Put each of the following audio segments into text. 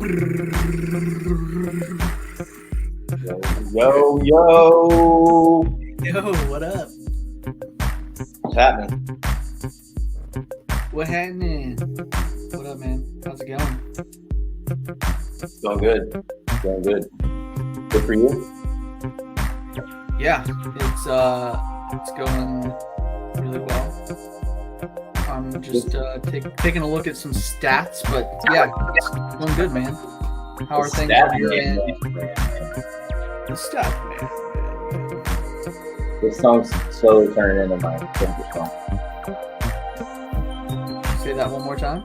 Yo, yo. Yo, what up? What's happening? What happening? What up, man? How's it going? Going good. Going good. Good for you? Yeah, it's going really well. I'm just taking a look at some stats, but yeah, it's going good, man. How are things on your end? The stat man. This song's slowly turning into my favorite song. Say that one more time.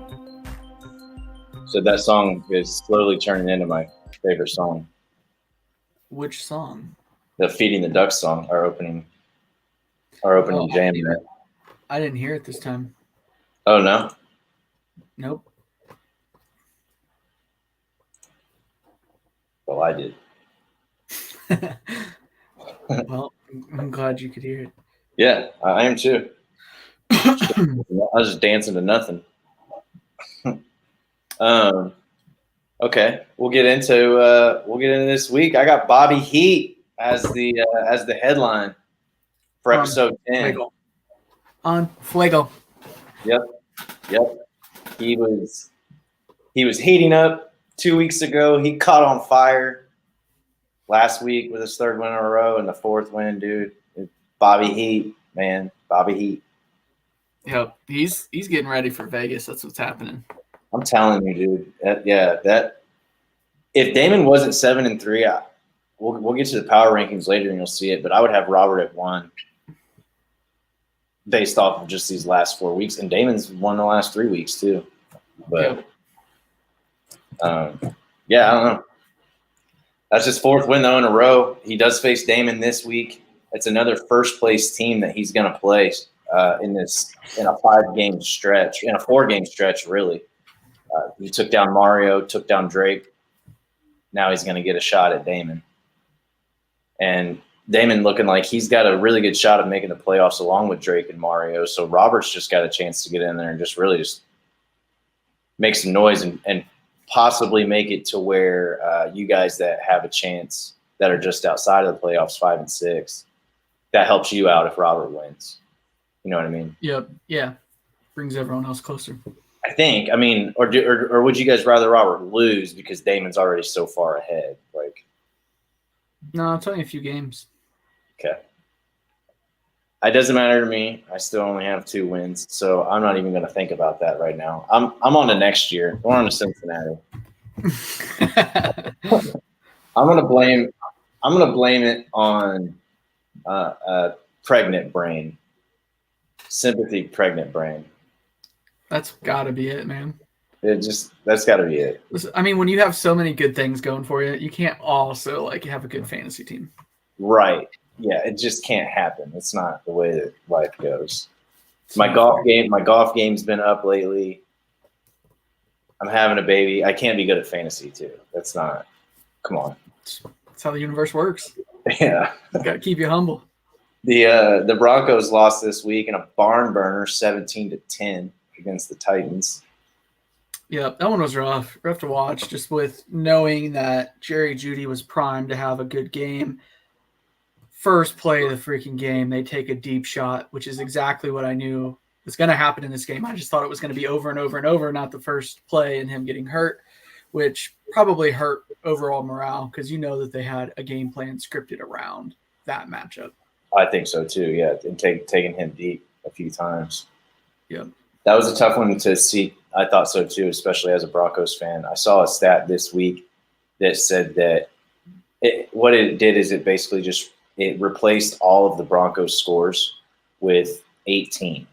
So that song is slowly turning into my favorite song. Which song? The Feeding the Ducks song, our opening jam. I didn't hear it this time. Oh no? Nope. Well, I did. Well, I'm glad you could hear it. Yeah, I am too. I was just dancing to nothing. Okay, we'll get into this week. I got Bobby Heat as the headline for episode 10. On Fuego. Yep. He was heating up 2 weeks ago. He caught on fire last week with his third win in a row and the fourth win, dude. Bobby Heat, man. Bobby Heat. Yep, he's getting ready for Vegas. That's what's happening. I'm telling you, dude. That if Damon wasn't 7-3, we'll get to the power rankings later and you'll see it. But I would have Robert at 1, based off of just these last 4 weeks, and Damon's won the last 3 weeks too. But I don't know. That's his fourth win though in a row. He does face Damon this week. It's another first place team that he's going to play in a 5-game stretch, in a 4-game stretch, really. He took down Mario, took down Drake. Now he's going to get a shot at Damon. And Damon looking like he's got a really good shot of making the playoffs along with Drake and Mario. So Robert's just got a chance to get in there and just make some noise and possibly make it to where you guys that have a chance that are just outside of the playoffs, 5 and 6, that helps you out if Robert wins. You know what I mean? Yep. Yeah. Brings everyone else closer. I think. I mean, or would you guys rather Robert lose because Damon's already so far ahead? Like, no, it's only a few games. Okay. It doesn't matter to me. I still only have 2 wins, so I'm not even going to think about that right now. I'm on to next year. We're on to Cincinnati. I'm gonna blame it on pregnant brain, sympathy, pregnant brain. That's got to be it, man. That's got to be it. Listen, I mean, when you have so many good things going for you, you can't also have a good fantasy team. Right. Yeah, it just can't happen. It's not the way that life goes. My golf game's been up lately. I'm having a baby. I can't be good at fantasy too. That's not. Come on. That's how the universe works. Yeah. Got to keep you humble. The Broncos lost this week in a barn burner, 17-10 against the Titans. Yeah, that one was rough. Rough to watch, just with knowing that Jerry Jeudy was primed to have a good game. First play of the freaking game, they take a deep shot, which is exactly what I knew was going to happen in this game. I just thought it was going to be over and over and over, not the first play and him getting hurt, which probably hurt overall morale because you know that they had a game plan scripted around that matchup. I think so too, yeah, and taking him deep a few times. Yep. That was a tough one to see. I thought so too, especially as a Broncos fan. I saw a stat this week that said that what it did is it basically just it replaced all of the Broncos scores with 18.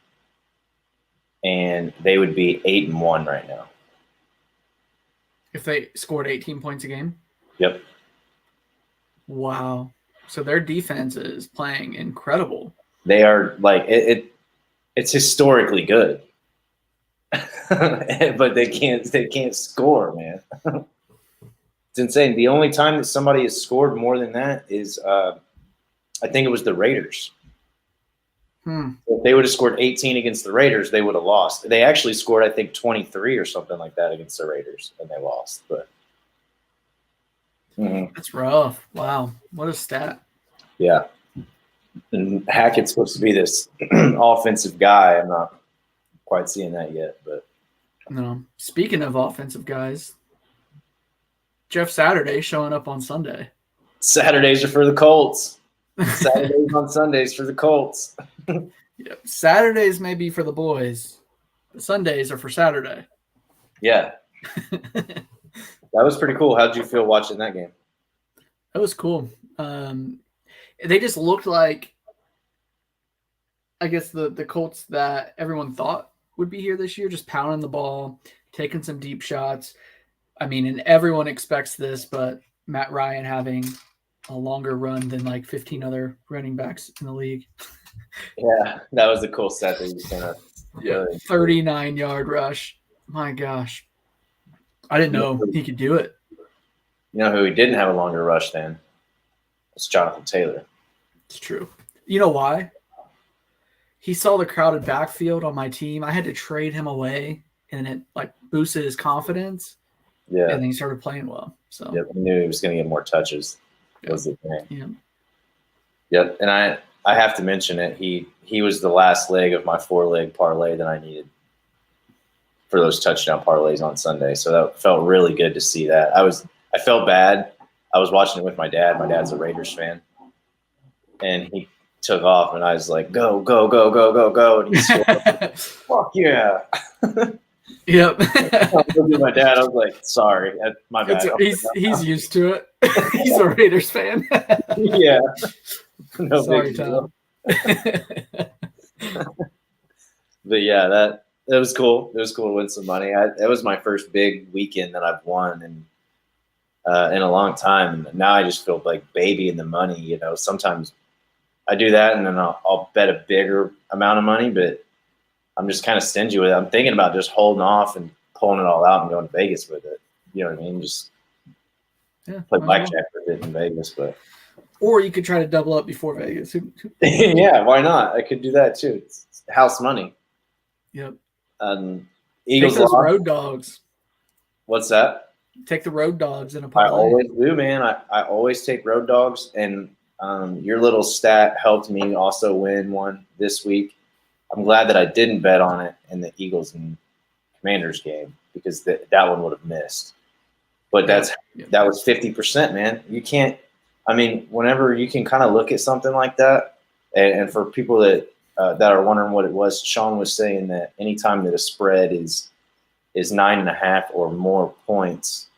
And they would be 8-1 right now. If they scored 18 points a game? Yep. Wow. So their defense is playing incredible. They are like it's historically good. But they can't score, man. It's insane. The only time that somebody has scored more than that is I think it was the Raiders. If they would have scored 18 against the Raiders, they would have lost. They actually scored, I think, 23 or something like that against the Raiders, and they lost. But Mhm. That's rough. Wow. What a stat. Yeah. And Hackett's supposed to be this offensive guy. I'm not quite seeing that yet, but No. Speaking of offensive guys, Jeff Saturday showing up on Sunday. Saturdays are for the Colts. Saturdays on Sundays for the Colts. Yep. Saturdays may be for the boys. The Sundays are for Saturday. Yeah. That was pretty cool. How'd you feel watching that game? That was cool. They just looked like, I guess, the Colts that everyone thought would be here this year, just pounding the ball, taking some deep shots. I mean, and everyone expects this, but Matt Ryan having a longer run than like 15 other running backs in the league. Yeah, that was the cool stat that you sent us. Yeah, 39-yard rush. My gosh. I didn't know he could do it. You know who he didn't have a longer rush than? It's Jonathan Taylor. It's true. You know why? He saw the crowded backfield on my team. I had to trade him away, and it like boosted his confidence. Yeah. And then he started playing well. So Yep, he knew he was going to get more touches. Was the thing. Yeah. Yep, and I have to mention it. He was the last leg of my 4-leg parlay that I needed for those touchdown parlays on Sunday. So that felt really good to see that. I felt bad. I was watching it with my dad. My dad's a Raiders fan, and he took off, and I was like, "Go, go, go, go, go, go!" And he scored. Fuck yeah! Yep. I looked at my dad. I was like, "Sorry, my bad." He's used to it. He's a Raiders fan. Yeah. No Sorry, big deal. Tom. But yeah, that was cool. It was cool to win some money. That was my first big weekend that I've won in a long time. And now I just feel like baby in the money. You know, sometimes I do that and then I'll bet a bigger amount of money, but I'm just kind of stingy with it. I'm thinking about just holding off and pulling it all out and going to Vegas with it. You know what I mean? Just play blackjack with it in Vegas, but. Or you could try to double up before Vegas. Yeah, why not? I could do that too. It's house money. Yep. Eagles Take those lost. road dogs. What's that? Take the road dogs in a I parlay. always do, man. I always take road dogs, and your little stat helped me also win one this week. I'm glad that I didn't bet on it in the Eagles and Commanders game because that one would have missed. But that was 50%, man. You can't. I mean, whenever you can kind of look at something like that, and for people that are wondering what it was, Sean was saying that anytime that a spread is 9.5 or more points,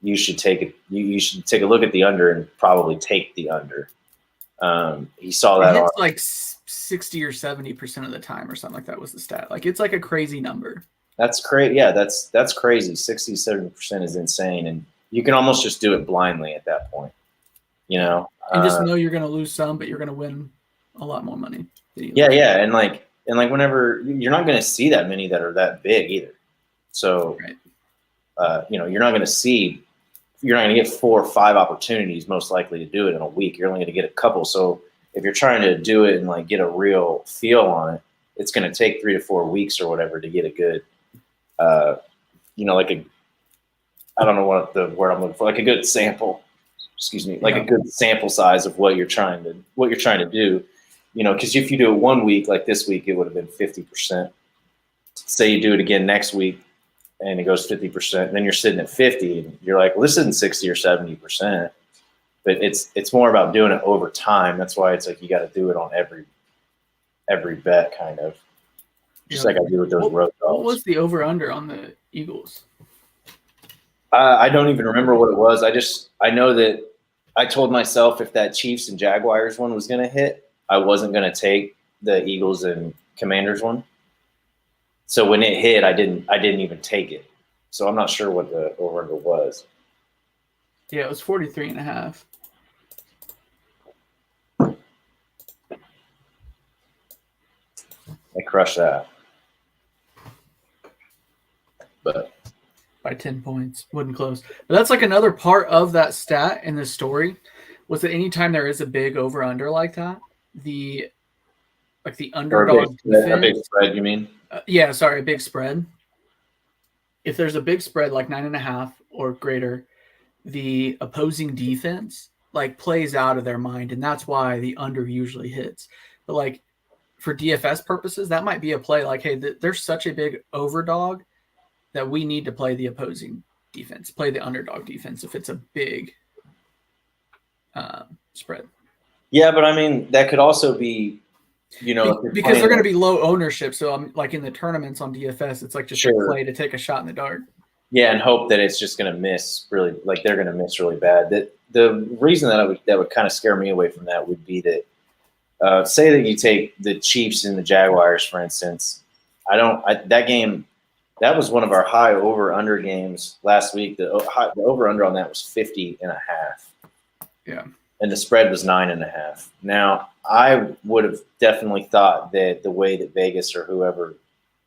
you should take it. You should take a look at the under and probably take the under. He saw that. It's like 60 or 70% of the time, or something like that was the stat. Like it's like a crazy number. That's crazy. Yeah, that's crazy. 60, 70% is insane, and you can almost just do it blindly at that point. You know, and just know you're going to lose some, but you're going to win a lot more money. Yeah, and like whenever you're not going to see that many that are that big either. So, you know, you're not going to get 4 or 5 opportunities most likely to do it in a week. You're only going to get a couple. So if you're trying to do it and like get a real feel on it, it's going to take 3 to 4 weeks or whatever to get a good, you know, I don't know what the word I'm looking for, like a good sample. Excuse me, like a good sample size of what you're trying to do, you know, because if you do it 1 week, like this week, it would have been 50%. Say you do it again next week and it goes 50%, and then you're sitting at 50 and you're like, well, this isn't 60 or 70%, but it's more about doing it over time. That's why it's like, you got to do it on every bet kind of just like I do with those road dogs. What was the over under on the Eagles? I don't even remember what it was. I know that I told myself if that Chiefs and Jaguars one was going to hit, I wasn't going to take the Eagles and Commanders one. So when it hit, I didn't even take it. So I'm not sure what the over-under was. Yeah, it was 43.5. I crushed that. But by 10 points. Wouldn't close. But that's like another part of that stat in this story was that anytime there is a big over-under like that, the underdog a big spread, you mean? A big spread. If there's a big spread like 9.5 or greater, the opposing defense like plays out of their mind, and that's why the under usually hits. But like for DFS purposes, that might be a play like, hey, there's such a big overdog that we need to play the opposing defense, play the underdog defense if it's a big spread. Yeah, but I mean that could also be, because they're going to be low ownership. So I'm like in the tournaments on DFS, it's like just a play to take a shot in the dark. Yeah, and hope that it's just going to miss really, like they're going to miss really bad. That the reason that would kind of scare me away from that would be that say that you take the Chiefs and the Jaguars, for instance. That game, that was one of our high over-under games last week. The over-under on that was 50.5. Yeah. And the spread was 9.5. Now, I would have definitely thought that the way that Vegas or whoever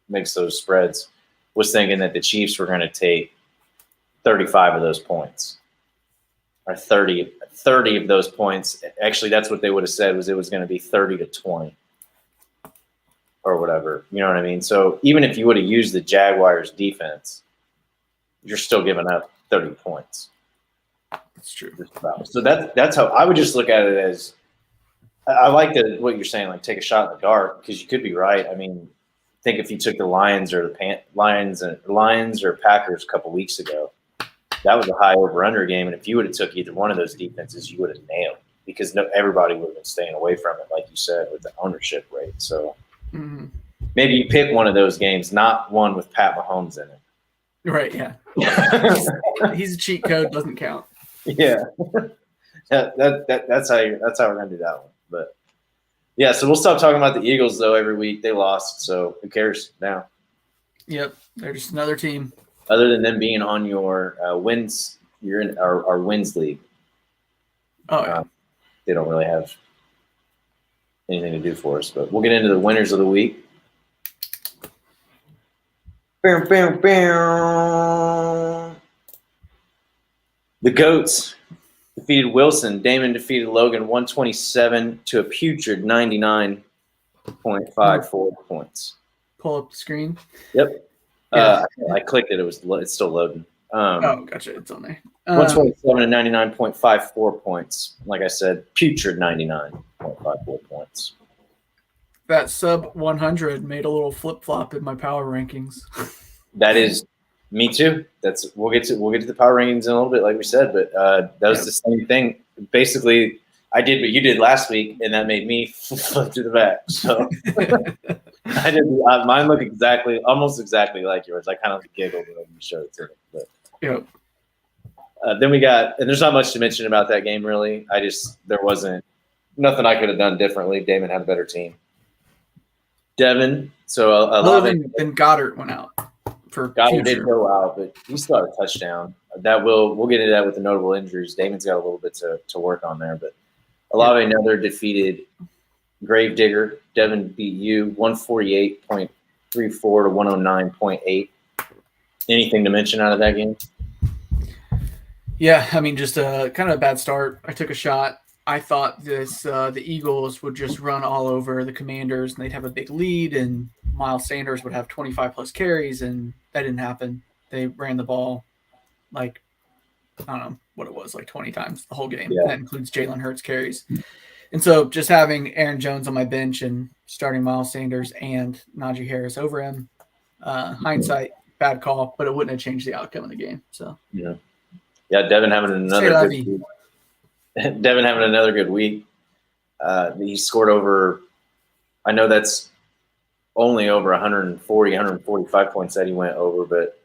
makes those spreads was thinking that the Chiefs were going to take 35 of those points. Or 30 of those points. Actually, that's what they would have said, was it was going to be 30-20 or whatever. You know what I mean? So even if you would have used the Jaguars defense, you're still giving up 30 points. That's true. So that's how I would just look at it as, I like what you're saying, like take a shot in the dark, because you could be right. I mean, think if you took the Lions or Packers a couple weeks ago, that was a high over-under game, and if you would have took either one of those defenses, you would have nailed it, because everybody would have been staying away from it, like you said, with the ownership rate. So maybe you pick one of those games, not one with Pat Mahomes in it. Right? Yeah. He's a cheat code, doesn't count. Yeah, that's how we're gonna do that one. But yeah, so we'll stop talking about the Eagles though. Every week they lost, so who cares now? Yep, they're just another team. Other than them being on your wins, you're in our wins league. Oh yeah. They don't really have anything to do for us, but we'll get into the winners of the week. Bam, bam, bam. The GOATs defeated Wilson. Damon defeated Logan 127 to a putrid 99.54 points. Pull up the screen. Yep. Yeah. I clicked it. It's still loading. Gotcha. It's on there. 127 to 99.54 points. Like I said, putrid 99.54 points. That sub 100 made a little flip flop in my power rankings. That is me too. We'll get to the power rankings in a little bit, like we said. But that was the same thing. Basically, I did what you did last week, and that made me flip to the back. So I did. Mine looked almost exactly like yours. I kind of giggled when you showed it to me. But then we got, and there's not much to mention about that game really. There wasn't nothing I could have done differently. Damon had a better team. Devin, so other than Goddard went out. Goddard did go out, but he still had a touchdown. We'll get into that with the notable injuries. Damon's got a little bit to work on there, but Olave another defeated Gravedigger. Devin beat you 148.34 to 109.8. Anything to mention out of that game? Yeah, I mean, just a kind of a bad start. I took a shot. I thought the Eagles would just run all over the Commanders and they'd have a big lead, and Miles Sanders would have 25 plus carries, and that didn't happen. They ran the ball like, I don't know what it was, like 20 times the whole game. Yeah. That includes Jalen Hurts carries. And so just having Aaron Jones on my bench and starting Miles Sanders and Najee Harris over him, hindsight, bad call, but it wouldn't have changed the outcome of the game. So yeah, Devin having another good week. He scored over, I know that's only over 140, 145 points that he went over, but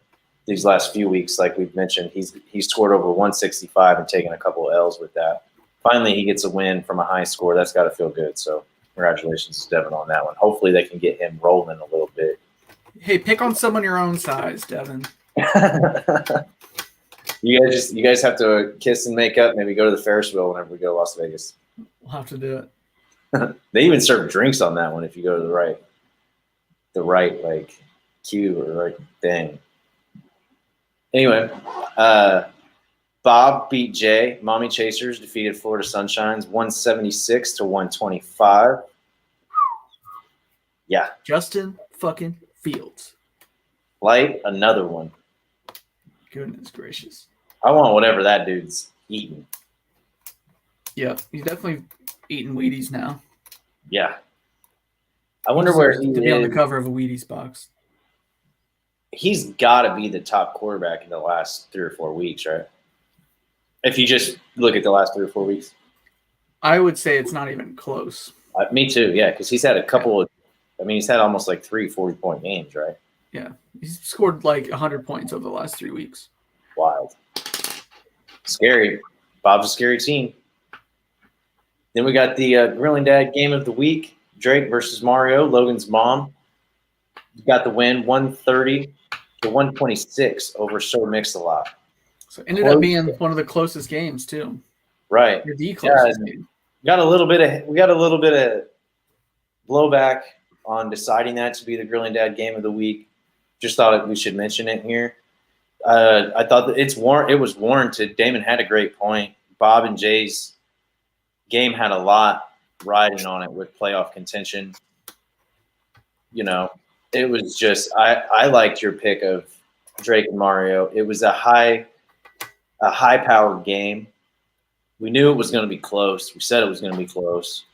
these last few weeks, like we've mentioned, he's scored over 165 and taken a couple of L's with that. Finally, he gets a win from a high score. That's got to feel good. So congratulations to Devin on that one. Hopefully they can get him rolling a little bit. Hey, pick on someone your own size, Devin. You guys have to kiss and make up. Maybe go to the Ferris wheel whenever we go to Las Vegas. We'll have to do it. They even serve drinks on that one if you go to the right like queue or right thing. Anyway, Bob beat Jay. Mommy Chasers defeated Florida Sunshines 176 to 125. Yeah. Justin fucking Fields. Light, another one. Goodness gracious. I want whatever that dude's eating. Yeah, he's definitely eating Wheaties now. Yeah. I wonder where he to be on the is. cover of a Wheaties box. He's got to be the top quarterback in the last 3 or 4 weeks, right? If you just look at the last 3 or 4 weeks. I would say it's not even close. Me too, yeah, because he's had a couple he's had almost like 3 40-point games, right? Yeah, he's scored like 100 points over the last 3 weeks. Wild. Scary. Bob's a scary team. Then we got the Grilling Dad game of the week. Drake versus Mario, Logan's mom. Got the win, 130 to 126 over Sir Mix-a-Lot. So it ended up being one of the closest games too. Right. The closest game. We got a little bit of blowback on deciding that to be the Grilling Dad game of the week. Just thought we should mention it here. I thought that it was warranted. Damon had a great point. Bob and Jay's game had a lot riding on it with playoff contention. You know, it was just I liked your pick of Drake and Mario. It was a high-powered game. We knew it was going to be close. We said it was going to be close,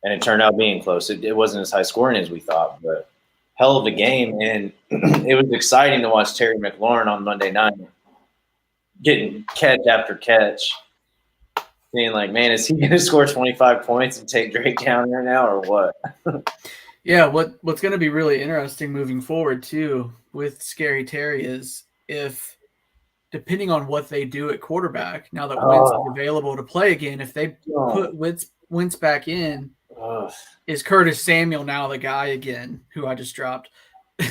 and it turned out being close. It wasn't as high-scoring as we thought, but hell of a game, and it was exciting to watch Terry McLaurin on Monday night getting catch after catch, being like, man, is he going to score 25 points and take Drake down there now or what? Yeah, what's going to be really interesting moving forward, too, with Scary Terry is if, depending on what they do at quarterback, now that Wentz is available to play again, if they put Wentz back in, is Curtis Samuel now the guy again, who I just dropped,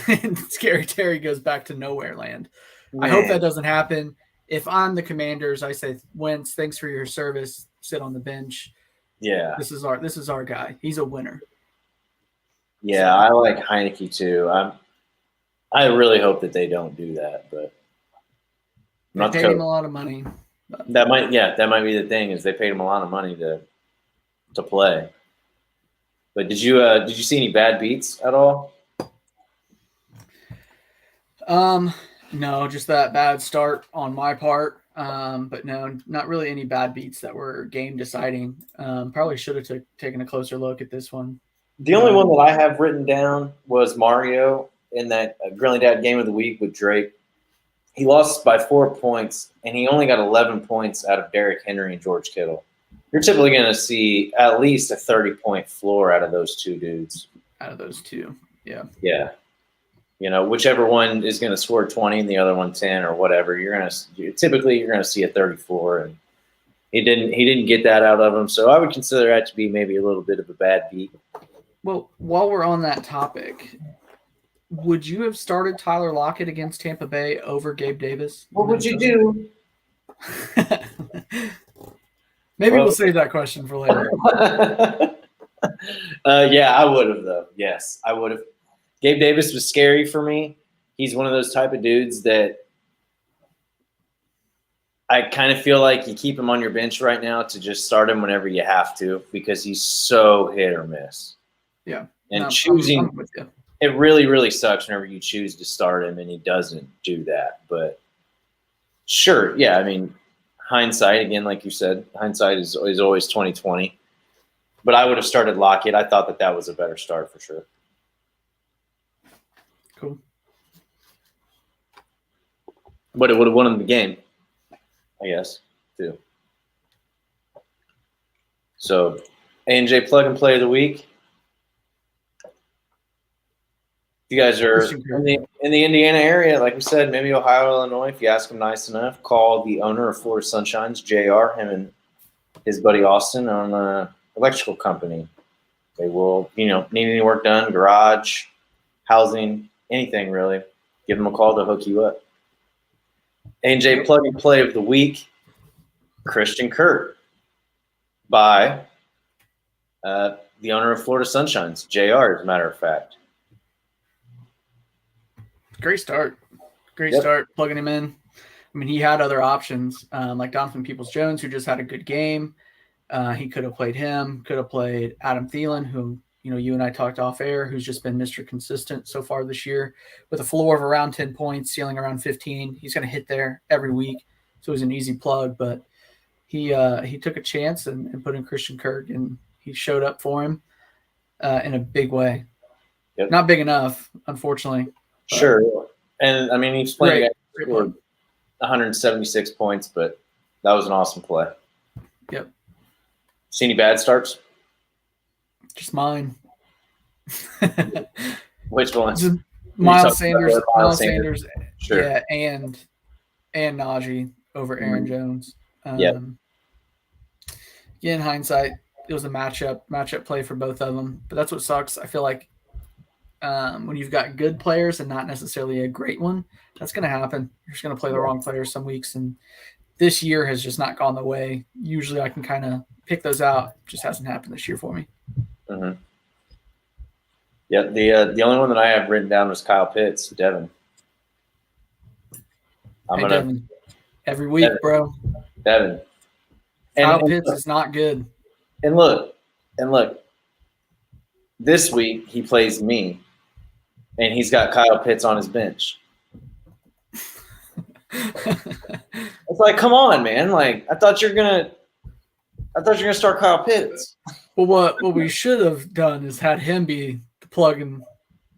and Scary Terry goes back to nowhere land. Man. I hope that doesn't happen. If I'm the Commanders, I say, Wentz, thanks for your service. Sit on the bench. Yeah. This is our guy. He's a winner. Yeah, I like Heineke too. I really hope that they don't do that, but they paid him a lot of money. That might be the thing, is they paid him a lot of money to play. But did you see any bad beats at all? No, just that bad start on my part. But no, not really any bad beats that were game deciding. Probably should have taken a closer look at this one. The only one that I have written down was Mario in that Grilling Dad game of the week with Drake. He lost by 4 points, and he only got 11 points out of Derrick Henry and George Kittle. You're typically going to see at least a 30-point floor out of those two dudes. Out of those two, yeah. Yeah. You know, whichever one is going to score 20 and the other one 10 or whatever, you're going to see a 30 floor, and he didn't get that out of him. So I would consider that to be maybe a little bit of a bad beat. Well, while we're on that topic, would you have started Tyler Lockett against Tampa Bay over Gabe Davis? What would you do? Maybe we'll save that question for later. Yeah, I would have, though. Yes, I would have. Gabe Davis was scary for me. He's one of those type of dudes that I kind of feel like you keep him on your bench right now to just start him whenever you have to, because he's so hit or miss. Yeah. And choosing – it really, really sucks whenever you choose to start him and he doesn't do that. But sure, yeah, I mean, hindsight, again, like you said, hindsight is always 20/20. But I would have started Lockett. I thought that was a better start for sure. Cool. But it would have won him the game, I guess, too. So, A&J plug and play of the week. If you guys are in the Indiana area, like we said, maybe Ohio, Illinois, if you ask them nice enough, call the owner of Florida Sunshines, JR, him and his buddy Austin, on an electrical company. They will, need any work done, garage, housing, anything really. Give them a call to hook you up. A&J plug and play of the week, Christian Kirk, by the owner of Florida Sunshines, JR, as a matter of fact. Great start. Great start plugging him in. I mean, he had other options like Donovan Peoples-Jones, who just had a good game. He could have played him, could have played Adam Thielen, who, you and I talked off air, who's just been Mr. Consistent so far this year with a floor of around 10 points, ceiling around 15. He's going to hit there every week. so it was an easy plug. But he took a chance and put in Christian Kirk, and he showed up for him in a big way. Yep. Not big enough, unfortunately. Sure. And I mean, he's playing Great for 176 points, but that was an awesome play. Yep. See any bad starts? Just mine. Which ones? Miles Sanders. Sure. Yeah, and Najee over Aaron Jones. Yep. In hindsight, it was a matchup play for both of them. But that's what sucks. I feel like when you've got good players and not necessarily a great one, that's going to happen. You're just going to play the wrong players some weeks. And this year has just not gone the way. Usually I can kind of pick those out. It just hasn't happened this year for me. Mm-hmm. Yeah, the only one that I have written down was Kyle Pitts, Devin. Devin. Every week, bro. Devin. Kyle Pitts is not good. And look, this week he plays me, and he's got Kyle Pitts on his bench. It's like, come on, man! Like, I thought you're gonna start Kyle Pitts. Well, what we should have done is had him be the plug and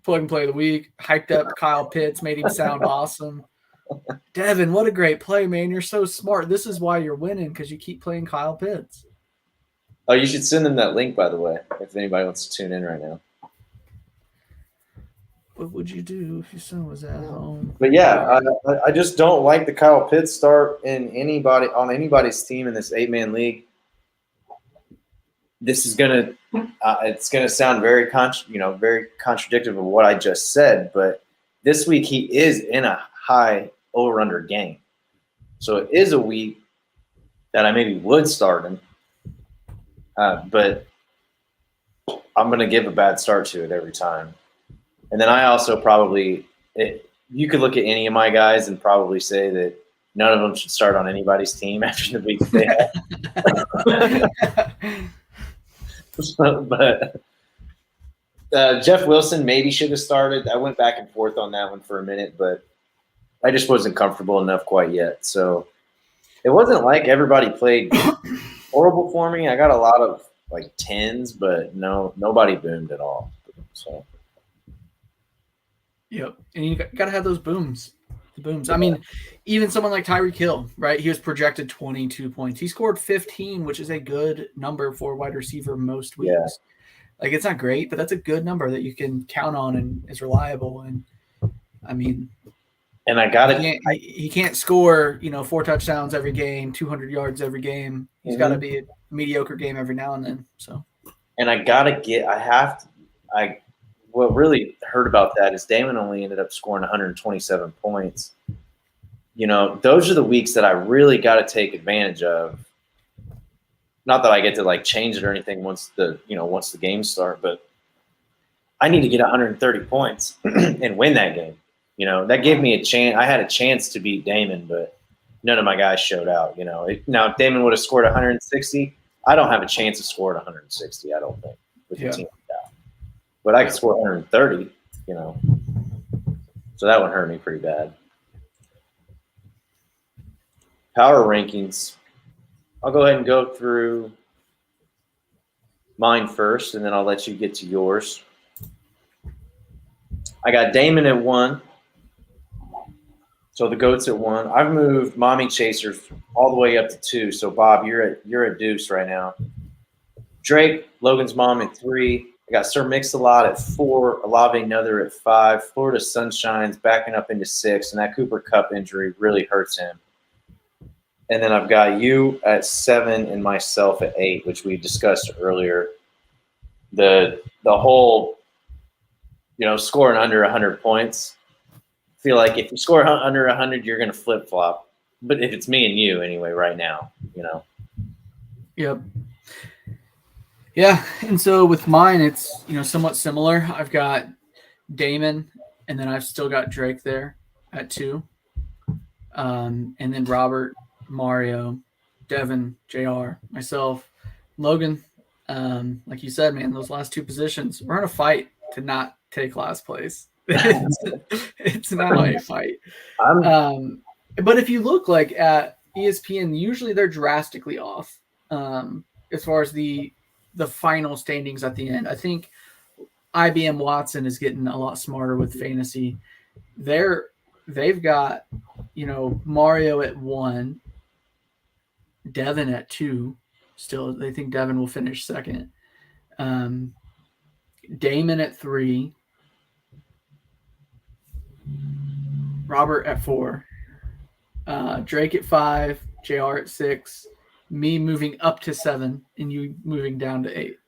play of the week. Hyped up Kyle Pitts, made him sound awesome. Devin, what a great play, man! You're so smart. This is why you're winning, because you keep playing Kyle Pitts. Oh, you should send them that link, by the way, if anybody wants to tune in right now. What would you do if your son was at home? But yeah, I just don't like the Kyle Pitts start on anybody's team in this 8-man league. This is gonna it's gonna sound very contradictory of what I just said, but this week he is in a high over/under game, so it is a week that I maybe would start him, but I'm gonna give a bad start to it every time. And then I also you could look at any of my guys and probably say that none of them should start on anybody's team after the week they had. But Jeff Wilson maybe should have started. I went back and forth on that one for a minute, but I just wasn't comfortable enough quite yet. So it wasn't like everybody played horrible for me. I got a lot of like 10s, but nobody boomed at all. So. Yep, and you got to have those booms. The booms. I mean, even someone like Tyreek Hill, right? He was projected 22 points. He scored 15, which is a good number for a wide receiver most weeks. Yeah. Like, it's not great, but that's a good number that you can count on and is reliable. And I mean, and I got it. He can't score, 4 touchdowns every game, 200 yards every game. He's got to be a mediocre game every now and then. So, and what really hurt about that is Damon only ended up scoring 127 points. Those are the weeks that I really got to take advantage of. Not that I get to like change it or anything once the games start, but I need to get 130 points and win that game. That gave me a chance. I had a chance to beat Damon, but none of my guys showed out. Now, if Damon would have scored 160, I don't have a chance to score 160. I don't think with the team. But I could score 130, so that one hurt me pretty bad. Power rankings. I'll go ahead and go through mine first, and then I'll let you get to yours. I got Damon at 1, so the GOAT's at 1. I've moved Mommy Chasers all the way up to 2, so Bob, you're at deuce right now. Drake, Logan's mom at 3. I got Sir Mix-a-Lot at 4, Olave Nether at 5, Florida Sunshine's backing up into 6, and that Cooper Kupp injury really hurts him. And then I've got you at 7 and myself at 8, which we discussed earlier. The whole, scoring under 100 points. I feel like if you score under 100, you're going to flip-flop. But if it's me and you anyway right now, Yep. Yeah, and so with mine, it's somewhat similar. I've got Damon, and then I've still got Drake there at 2, and then Robert, Mario, Devin, JR, myself, Logan. Like you said, man, those last 2 positions, we're in a fight to not take last place. It's not a fight. But if you look like at ESPN, usually they're drastically off as far as the final standings at the end. I think IBM Watson is getting a lot smarter with fantasy. They've got, Mario at 1, Devin at 2. Still, they think Devin will finish second. Damon at 3. Robert at 4. Drake at 5. JR at 6. Me moving up to 7, and you moving down to 8.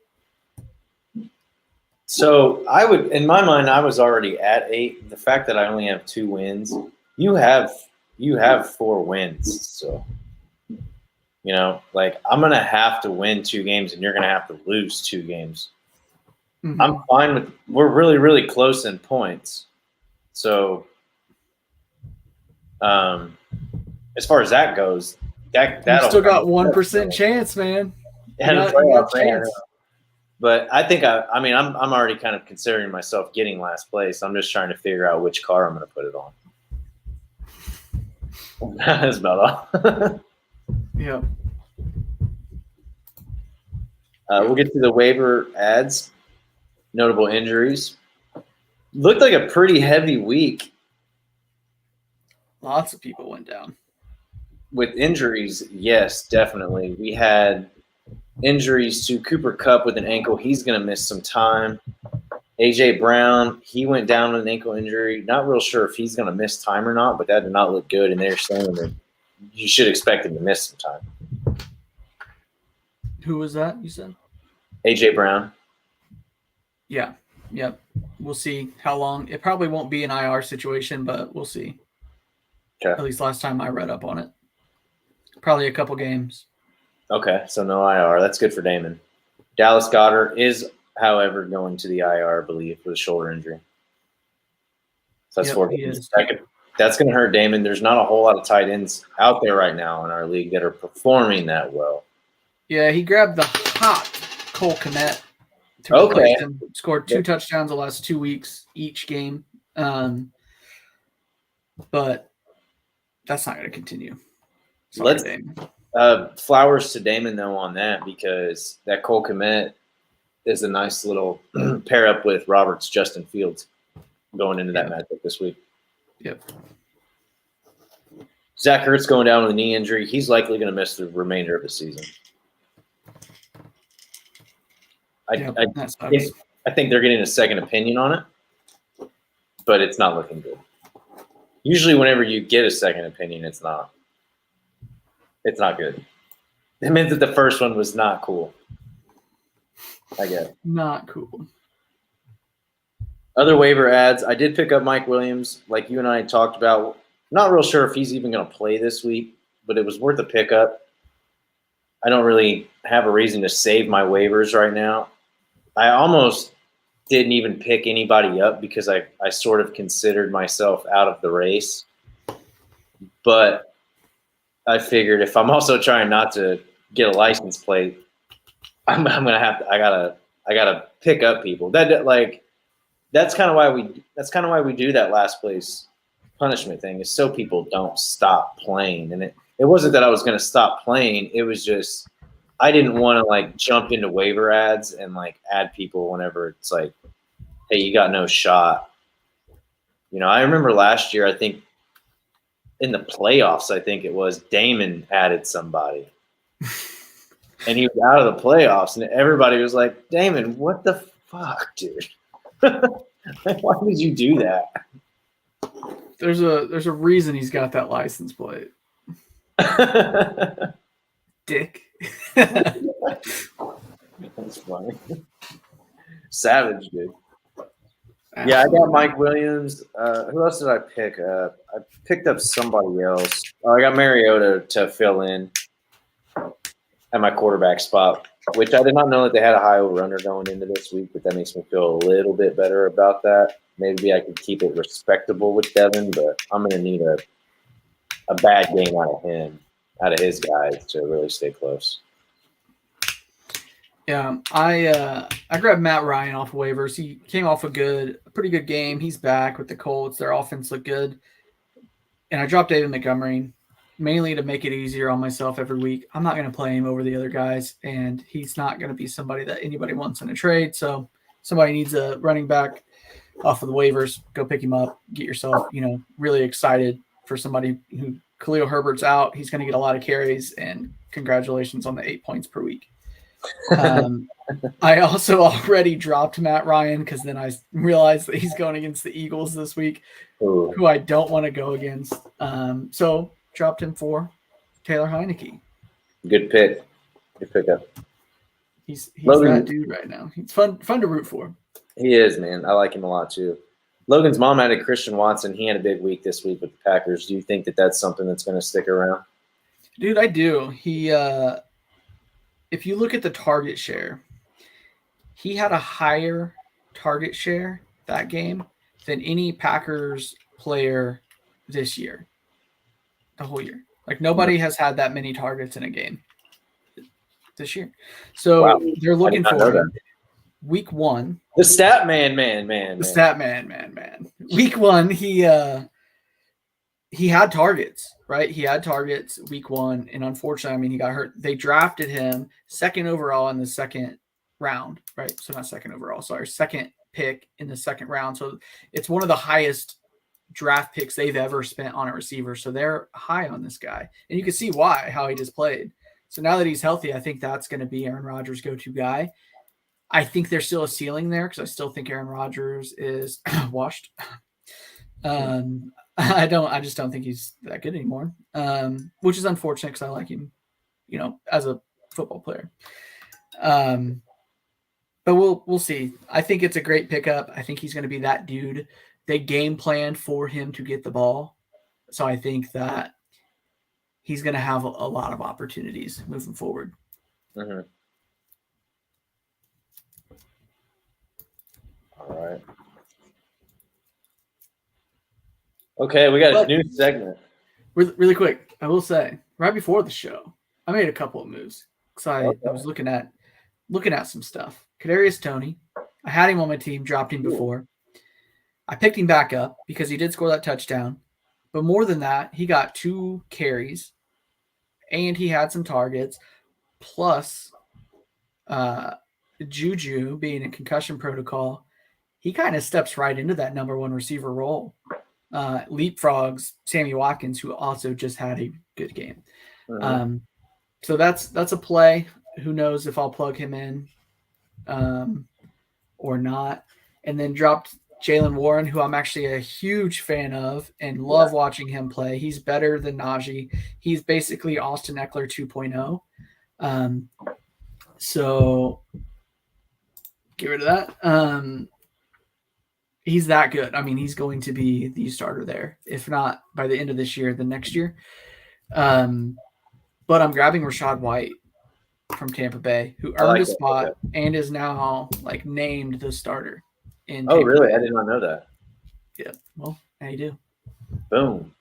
So in my mind, I was already at 8. The fact that I only have 2 wins, you have 4 wins. So, I'm going to have to win 2 games and you're going to have to lose 2 games. Mm-hmm. I'm fine with, we're really, really close in points. So, as far as that goes, you still got 1% chance, man. But I think I'm already kind of considering myself getting last place. I'm just trying to figure out which car I'm going to put it on. That's about all. Yeah. We'll get to the waiver ads. Notable injuries. Looked like a pretty heavy week. Lots of people went down. With injuries, yes, definitely. We had injuries to Cooper Kupp with an ankle. He's going to miss some time. A.J. Brown, he went down with an ankle injury. Not real sure if he's going to miss time or not, but that did not look good, and they're saying that you should expect him to miss some time. Who was that, you said? A.J. Brown. Yeah. Yep. We'll see how long. It probably won't be an IR situation, but we'll see. Okay. At least last time I read up on it. Probably a couple games. Okay, so no IR. That's good for Damon. Dallas Goedert is, however, going to the IR, I believe, for the shoulder injury. So that's 4 games. That's going to hurt Damon. There's not a whole lot of tight ends out there right now in our league that are performing that well. Yeah, he grabbed the hot Cole Kmet to replace him. Scored 2 touchdowns the last 2 weeks each game. But that's not going to continue. Flowers to Damon, though, on that, because that Cole Kmet is a nice little pair up with Roberts' Justin Fields going into that matchup this week. Yep. Zach Ertz going down with a knee injury. He's likely going to miss the remainder of the season. I think they're getting a second opinion on it, but it's not looking good. Usually whenever you get a second opinion, it's not good. It meant that the first one was not cool. I guess. Not cool. Other waiver ads. I did pick up Mike Williams, like you and I talked about. Not real sure if he's even going to play this week, but it was worth a pickup. I don't really have a reason to save my waivers right now. I almost didn't even pick anybody up because I sort of considered myself out of the race. But I figured if I'm also trying not to get a license plate, I'm gonna have to. I gotta pick up people. That's kind of why we do that last place punishment thing, is so people don't stop playing. And it wasn't that I was gonna stop playing. It was just I didn't want to jump into waiver ads and add people whenever it's like, hey, you got no shot. I remember last year, I think in the playoffs, I think it was Damon added somebody. And he was out of the playoffs, and everybody was like, Damon, what the fuck, dude? Why did you do that? There's a reason he's got that license plate. Dick. That's funny. Savage, dude. Absolutely. Yeah, I got Mike Williams. Who else did I pick up? I picked up somebody else. I got Mariota to fill in at my quarterback spot, which I did not know that they had a high over-under going into this week, but that makes me feel a little bit better about that. Maybe I could keep it respectable with Devin, but I'm going to need a bad game out of his guys to really stay close. Yeah, I grabbed Matt Ryan off waivers. He came off a pretty good game. He's back with the Colts. Their offense looked good. And I dropped David Montgomery mainly to make it easier on myself every week. I'm not going to play him over the other guys, and he's not going to be somebody that anybody wants in a trade. So somebody needs a running back off of the waivers, go pick him up, get yourself, really excited for somebody who Khalil Herbert's out. He's going to get a lot of carries, and congratulations on the 8 points per week. I also already dropped Matt Ryan because then I realized that he's going against the Eagles this week, who I don't want to go against. So dropped him for Taylor Heineke. Good pick. Good pickup. He's that dude right now. He's fun to root for. He is, man. I like him a lot too. Logan's mom had a Christian Watson. He had a big week this week with the Packers. Do you think that that's something that's going to stick around? Dude, I do. He, if you look at the target share, he had a higher target share that game than any Packers player this year, the whole year. Like nobody has had that many targets in a game this year. So they're looking for him. Week 1. The stat man. The stat man. Week 1, he had targets, right? He had targets week 1, and unfortunately, he got hurt. They drafted him 2nd overall in the 2nd round, right? So not 2nd overall, sorry, 2nd pick in the 2nd round. So it's one of the highest draft picks they've ever spent on a receiver. So they're high on this guy, and you can see why, how he just played. So now that he's healthy, I think that's going to be Aaron Rodgers' go-to guy. I think there's still a ceiling there because I still think Aaron Rodgers is washed. I just don't think he's that good anymore, which is unfortunate because I like him, as a football player. But we'll see. I think it's a great pickup. I think he's going to be that dude. They game planned for him to get the ball, so I think that he's going to have a lot of opportunities moving forward. Mm-hmm. All right. Okay, we got a new segment. Really quick, I will say, right before the show, I made a couple of moves because I was looking at some stuff. Kadarius Toney, I had him on my team, dropped him before. I picked him back up because he did score that touchdown. But more than that, he got 2 carries, and he had some targets, plus Juju being in concussion protocol. He kind of steps right into that number 1 receiver role. Leapfrogs Sammy Watkins, who also just had a good game. Mm-hmm. So that's a play. Who knows if I'll plug him in or not. And then dropped Jaylen Warren, who I'm actually a huge fan of and love watching him play. He's better than Najee. He's basically Austin Eckler 2.0. So get rid of that. He's that good. I mean, he's going to be the starter there. If not by the end of this year, the next year. But I'm grabbing Rachaad White from Tampa Bay, who earned a spot and is now named the starter. Oh, really? Bay. I did not know that. Yeah. Well, now you do. Boom.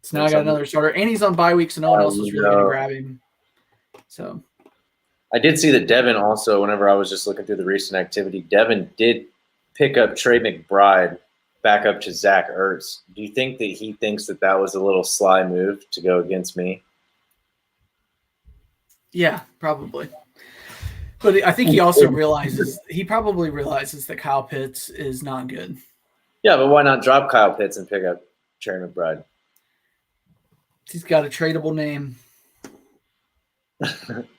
So now I got another starter, and he's on bye week, so no one else is really going to grab him. So I did see that Devin also, whenever I was just looking through the recent activity, Devin did pick up Trey McBride back up to Zach Ertz. Do you think that he thinks that was a little sly move to go against me? Yeah, probably. But I think he also probably realizes that Kyle Pitts is not good. Yeah, but why not drop Kyle Pitts and pick up Trey McBride? He's got a tradable name.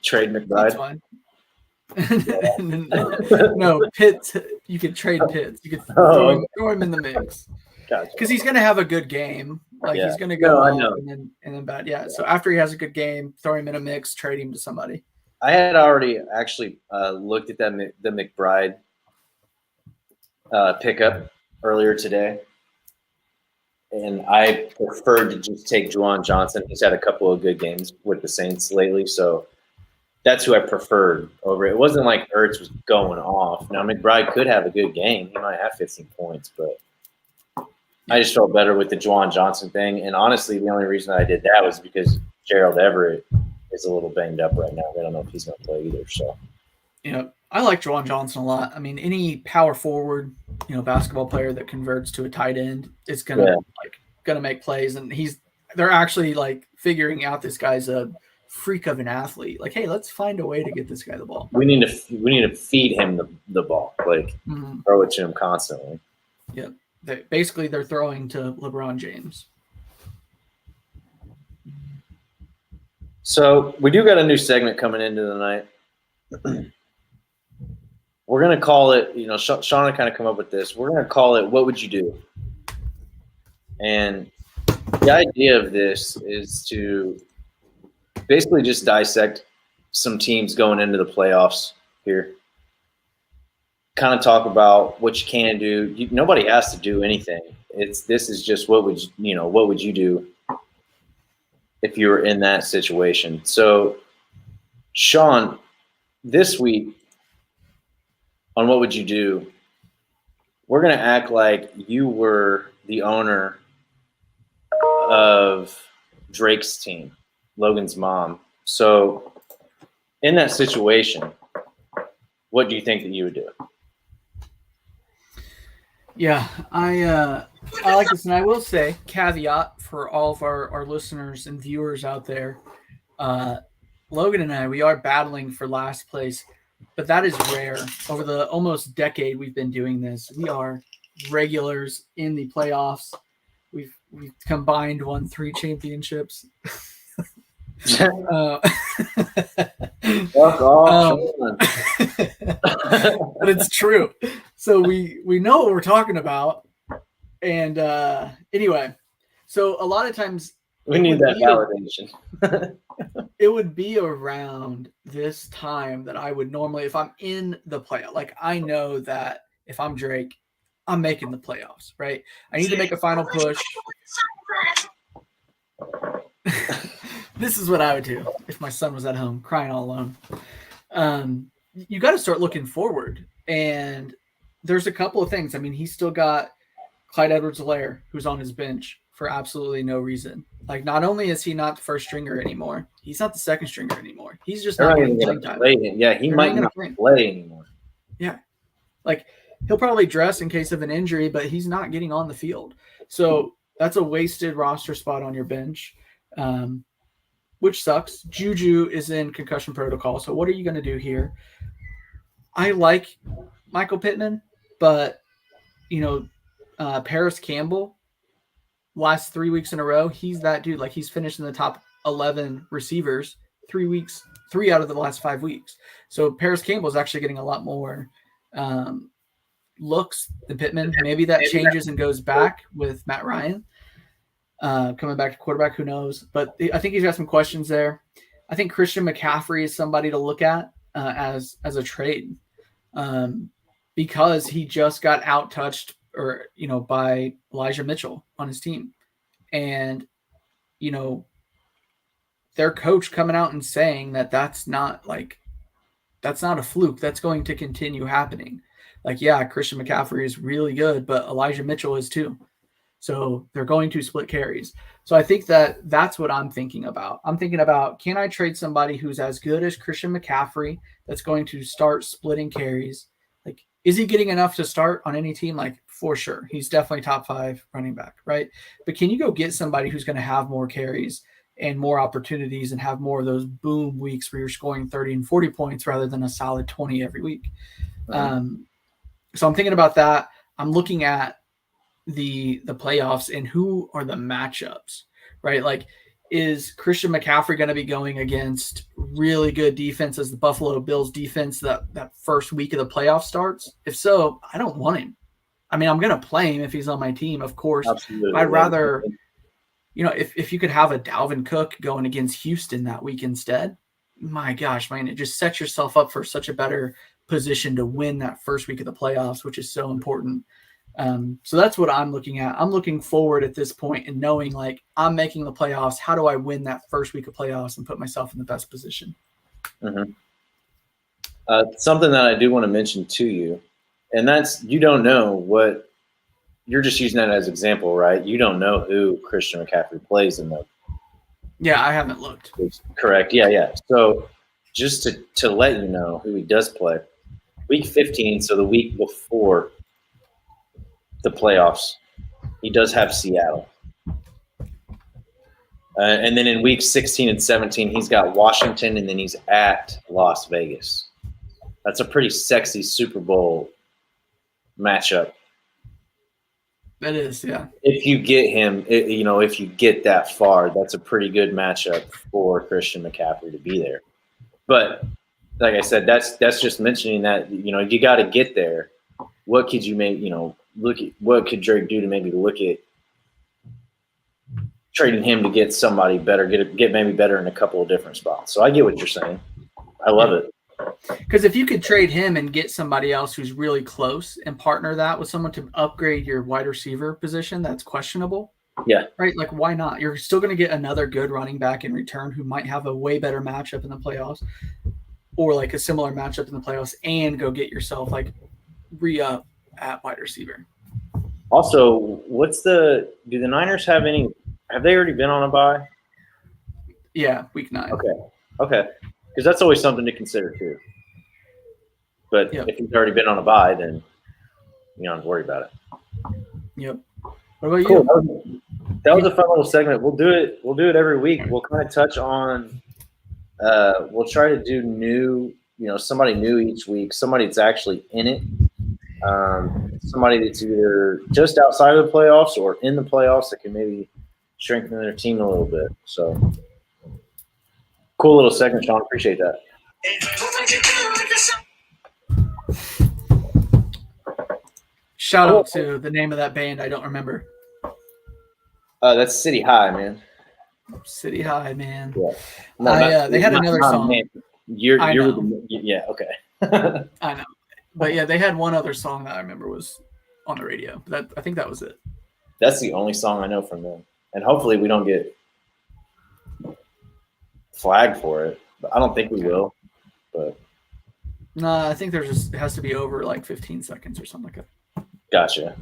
Trade McBride? That's fine. No, Pitts. You could trade Pitts. You could throw him in the mix. Gotcha. Because he's going to have a good game. He's going to go and then bad. Yeah. So after he has a good game, throw him in a mix, trade him to somebody. I had already actually looked at the McBride pickup earlier today, and I preferred to just take Juwan Johnson. He's had a couple of good games with the Saints lately, so that's who I preferred over. It wasn't like Ertz was going off. Now McBride could have a good game. He might have 15 points, but I just felt better with the Juwan Johnson thing. And honestly, the only reason I did that was because Gerald Everett is a little banged up right now. I don't know if he's going to play either. So, I like Juwan Johnson a lot. I mean, any power forward, basketball player that converts to a tight end is gonna make plays, and he's they're actually like figuring out this guy's a freak of an athlete. Like, hey, let's find a way to get this guy the ball. We need to feed him the ball, like throw it to him constantly. Yep. Basically, they're throwing to LeBron James. So we do got a new segment coming into the night. We're gonna call it. You know, Sean kind of come up with this. We're gonna call it "What Would You Do?" And the idea of this is to basically just dissect some teams going into the playoffs here. Kind of talk about what you can do. Nobody has to do anything. This is just what would you do if you were in that situation. So, Sean, this week on What Would You Do, we're going to act like you were the owner of Drake's team, Logan's mom. So, in that situation, what do you think that you would do? Yeah, I like this, and I will say, caveat for all of our listeners and viewers out there, Logan and I, we are battling for last place, but that is rare. Over the almost decade we've been doing this, we are regulars in the playoffs. We've combined won 3 championships. Fuck off, but it's true. So we know what we're talking about. And anyway, so a lot of times we need that validation. It would be around this time that I would normally, if I'm in the playoff, like I know that if I'm Drake, I'm making the playoffs, right? I need to make a final push. This is what I would do if my son was at home crying all alone. You got to start looking forward. And there's a couple of things. I mean, he's still got Clyde Edwards-Helaire, who's on his bench for absolutely no reason. Like, not only is he not the first stringer anymore, he's not the second stringer anymore. He's just not getting playing time. Yeah, he might not play anymore. Yeah. Like, he'll probably dress in case of an injury, but he's not getting on the field. So that's a wasted roster spot on your bench. Which sucks. Juju is in concussion protocol. So what are you going to do here? I like Michael Pittman, but, Paris Campbell, last 3 weeks in a row, he's that dude. Like, he's finished in the top 11 receivers 3 out of the last 5 weeks. So Paris Campbell is actually getting a lot more looks than Pittman. Maybe that changes and goes back with Matt Ryan. Coming back to quarterback, who knows? But I think he's got some questions there. I think Christian McCaffrey is somebody to look at as a trade because he just got out-touched by Elijah Mitchell on his team. And, their coach coming out and saying that's not a fluke. That's going to continue happening. Like, yeah, Christian McCaffrey is really good, but Elijah Mitchell is too. So they're going to split carries. So I think that's what I'm thinking about. I'm thinking about, can I trade somebody who's as good as Christian McCaffrey that's going to start splitting carries? Like, is he getting enough to start on any team? Like, for sure. He's definitely top 5 running back, right? But can you go get somebody who's going to have more carries and more opportunities and have more of those boom weeks where you're scoring 30 and 40 points rather than a solid 20 every week? Right. So I'm thinking about that. I'm looking at the playoffs and who are the matchups, right? Like, is Christian McCaffrey going to be going against really good defense as the Buffalo Bills defense that first week of the playoff starts? If so, I don't want him. I mean, I'm going to play him if he's on my team, of course. Absolutely. I'd rather, if you could have a Dalvin Cook going against Houston that week instead, my gosh, man, it just sets yourself up for such a better position to win that first week of the playoffs, which is so important. So that's what I'm looking at. I'm looking forward at this point and knowing, like, I'm making the playoffs. How do I win that first week of playoffs and put myself in the best position? Mm-hmm. Something that I do want to mention to you, and that's, you don't know what – you're just using that as example, right? You don't know who Christian McCaffrey plays in the – Yeah, I haven't looked. Correct. Yeah. So just to let you know who he does play, week 15, so the week before – the playoffs, he does have Seattle. And then in week 16 and 17, he's got Washington, and then he's at Las Vegas. That's a pretty sexy Super Bowl matchup. That is, yeah. If you get him, if you get that far, that's a pretty good matchup for Christian McCaffrey to be there. But like I said, that's just mentioning that, you got to get there. What could you look at? What could Drake do to maybe look at trading him to get somebody better, get maybe better in a couple of different spots? So I get what you're saying. I love it. Because if you could trade him and get somebody else who's really close and partner that with someone to upgrade your wide receiver position that's questionable, yeah, right? Like, why not? You're still going to get another good running back in return who might have a way better matchup in the playoffs or like a similar matchup in the playoffs, and go get yourself like re-up at wide receiver. Also, do the Niners have they already been on a bye? Yeah, week 9. Okay. Because that's always something to consider too. But if he's already been on a bye, then you don't have to worry about it. Yep. What about you? That was a fun little segment. We'll do it every week. We'll kind of touch on. We'll try to do new. Somebody new each week. Somebody that's actually in it. Somebody that's either just outside of the playoffs or in the playoffs that can maybe strengthen their team a little bit. So. Cool little segment, Sean. Appreciate that. Shout out to the name of that band. I don't remember. That's City High, man. City High, man. Yeah. They had another song. Yeah. Okay. I know, but yeah, they had one other song that I remember was on the radio. I think that was it. That's the only song I know from them, and hopefully we don't get flagged for it, but I don't think we will. But no, I think it has to be over like 15 seconds or something like that. Gotcha.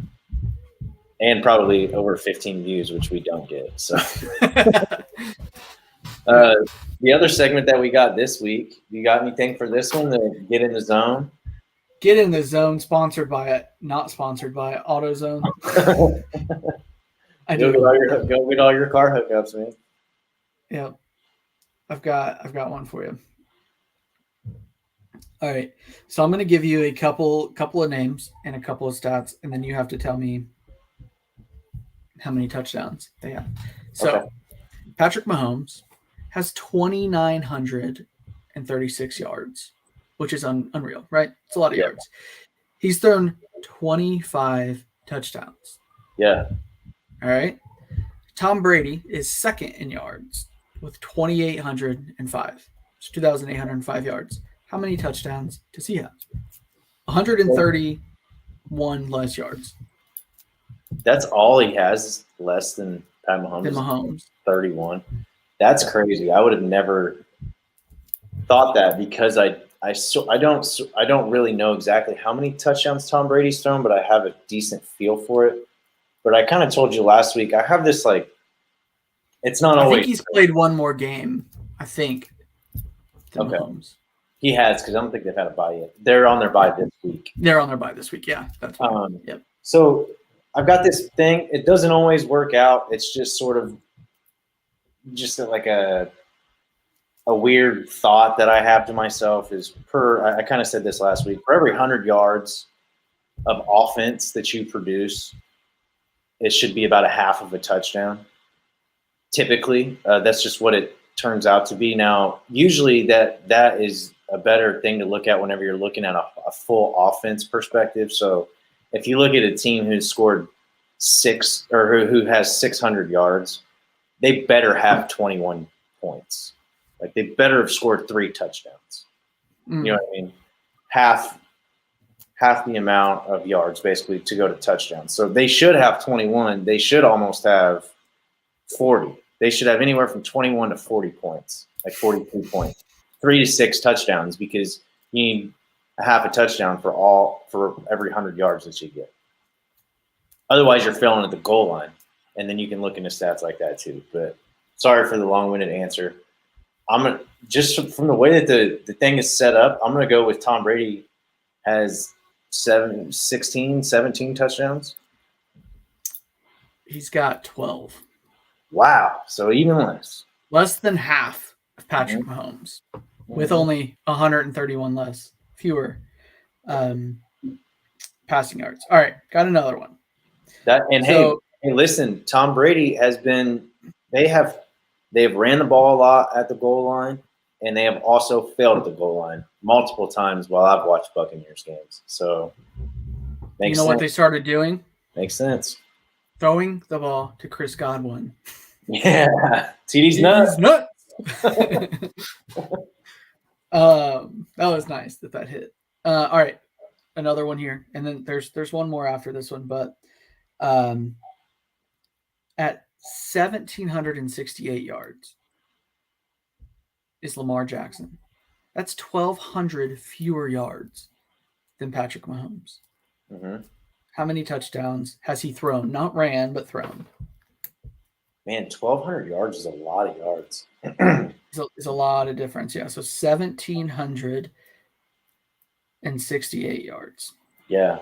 And probably over 15 views, which we don't get. So the other segment that we got this week, you got anything for this one? To get in the zone? Get in the zone, sponsored by not sponsored by AutoZone. Go get all your car hookups, man. Yep. I've got one for you. All right. So I'm going to give you a couple of names and a couple of stats, and then you have to tell me how many touchdowns they have. So Patrick Mahomes has 2,936 yards, which is unreal, right? It's a lot of yards. He's thrown 25 touchdowns. Yeah. All right. Tom Brady is second in yards with 2,805. It's 2,805 yards. How many touchdowns does he have? 131 less yards. That's all he has, less than Pat Mahomes. 31. That's crazy. I would have never thought that, because I don't really know exactly how many touchdowns Tom Brady's thrown, but I have a decent feel for it. But I kind of told you last week, I have this it's not always. I think he's played one more game, I think. Okay. Mahomes. He has, because I don't think they've had a bye yet. They're on their bye this week. Yeah. That's right. Yep. So I've got this thing. It doesn't always work out. It's just sort of just like a weird thought that I have to myself is I kind of said this last week, for every 100 yards of offense that you produce, it should be about a half of a touchdown. Typically, that's just what it turns out to be. Now, usually that is a better thing to look at whenever you're looking at a full offense perspective. So if you look at a team who's scored who has 600 yards, they better have 21 points. Like, they better have scored 3 touchdowns. You know what I mean? Half the amount of yards basically to go to touchdowns. So they should have 21. They should almost have 40. They should have anywhere from 21 to 40 points, like 42 points, 3 to 6 touchdowns, because you need a half a touchdown for every 100 yards that you get. Otherwise, you're failing at the goal line, and then you can look into stats like that too. But sorry for the long-winded answer. I'm gonna, just from the way that the thing is set up, I'm gonna go with Tom Brady has 17 touchdowns. He's got 12. Wow. So even less. Less than half of Patrick Mahomes, with only 131 fewer passing yards. All right, got another one. Hey, listen, Tom Brady has been. They have ran the ball a lot at the goal line, and they have also failed at the goal line multiple times while I've watched Buccaneers games. So, you know what they started doing? Makes sense. Throwing the ball to Chris Godwin. Yeah, TD's nuts. That was nice that hit. All right, another one here, and then there's one more after this one, but at 1,768 yards is Lamar Jackson. That's 1,200 fewer yards than Patrick Mahomes. Mm-hmm. How many touchdowns has he thrown? Not ran, but thrown. Man, 1,200 yards is a lot of yards. It's a lot of difference, yeah. So 1,768 yards. Yeah.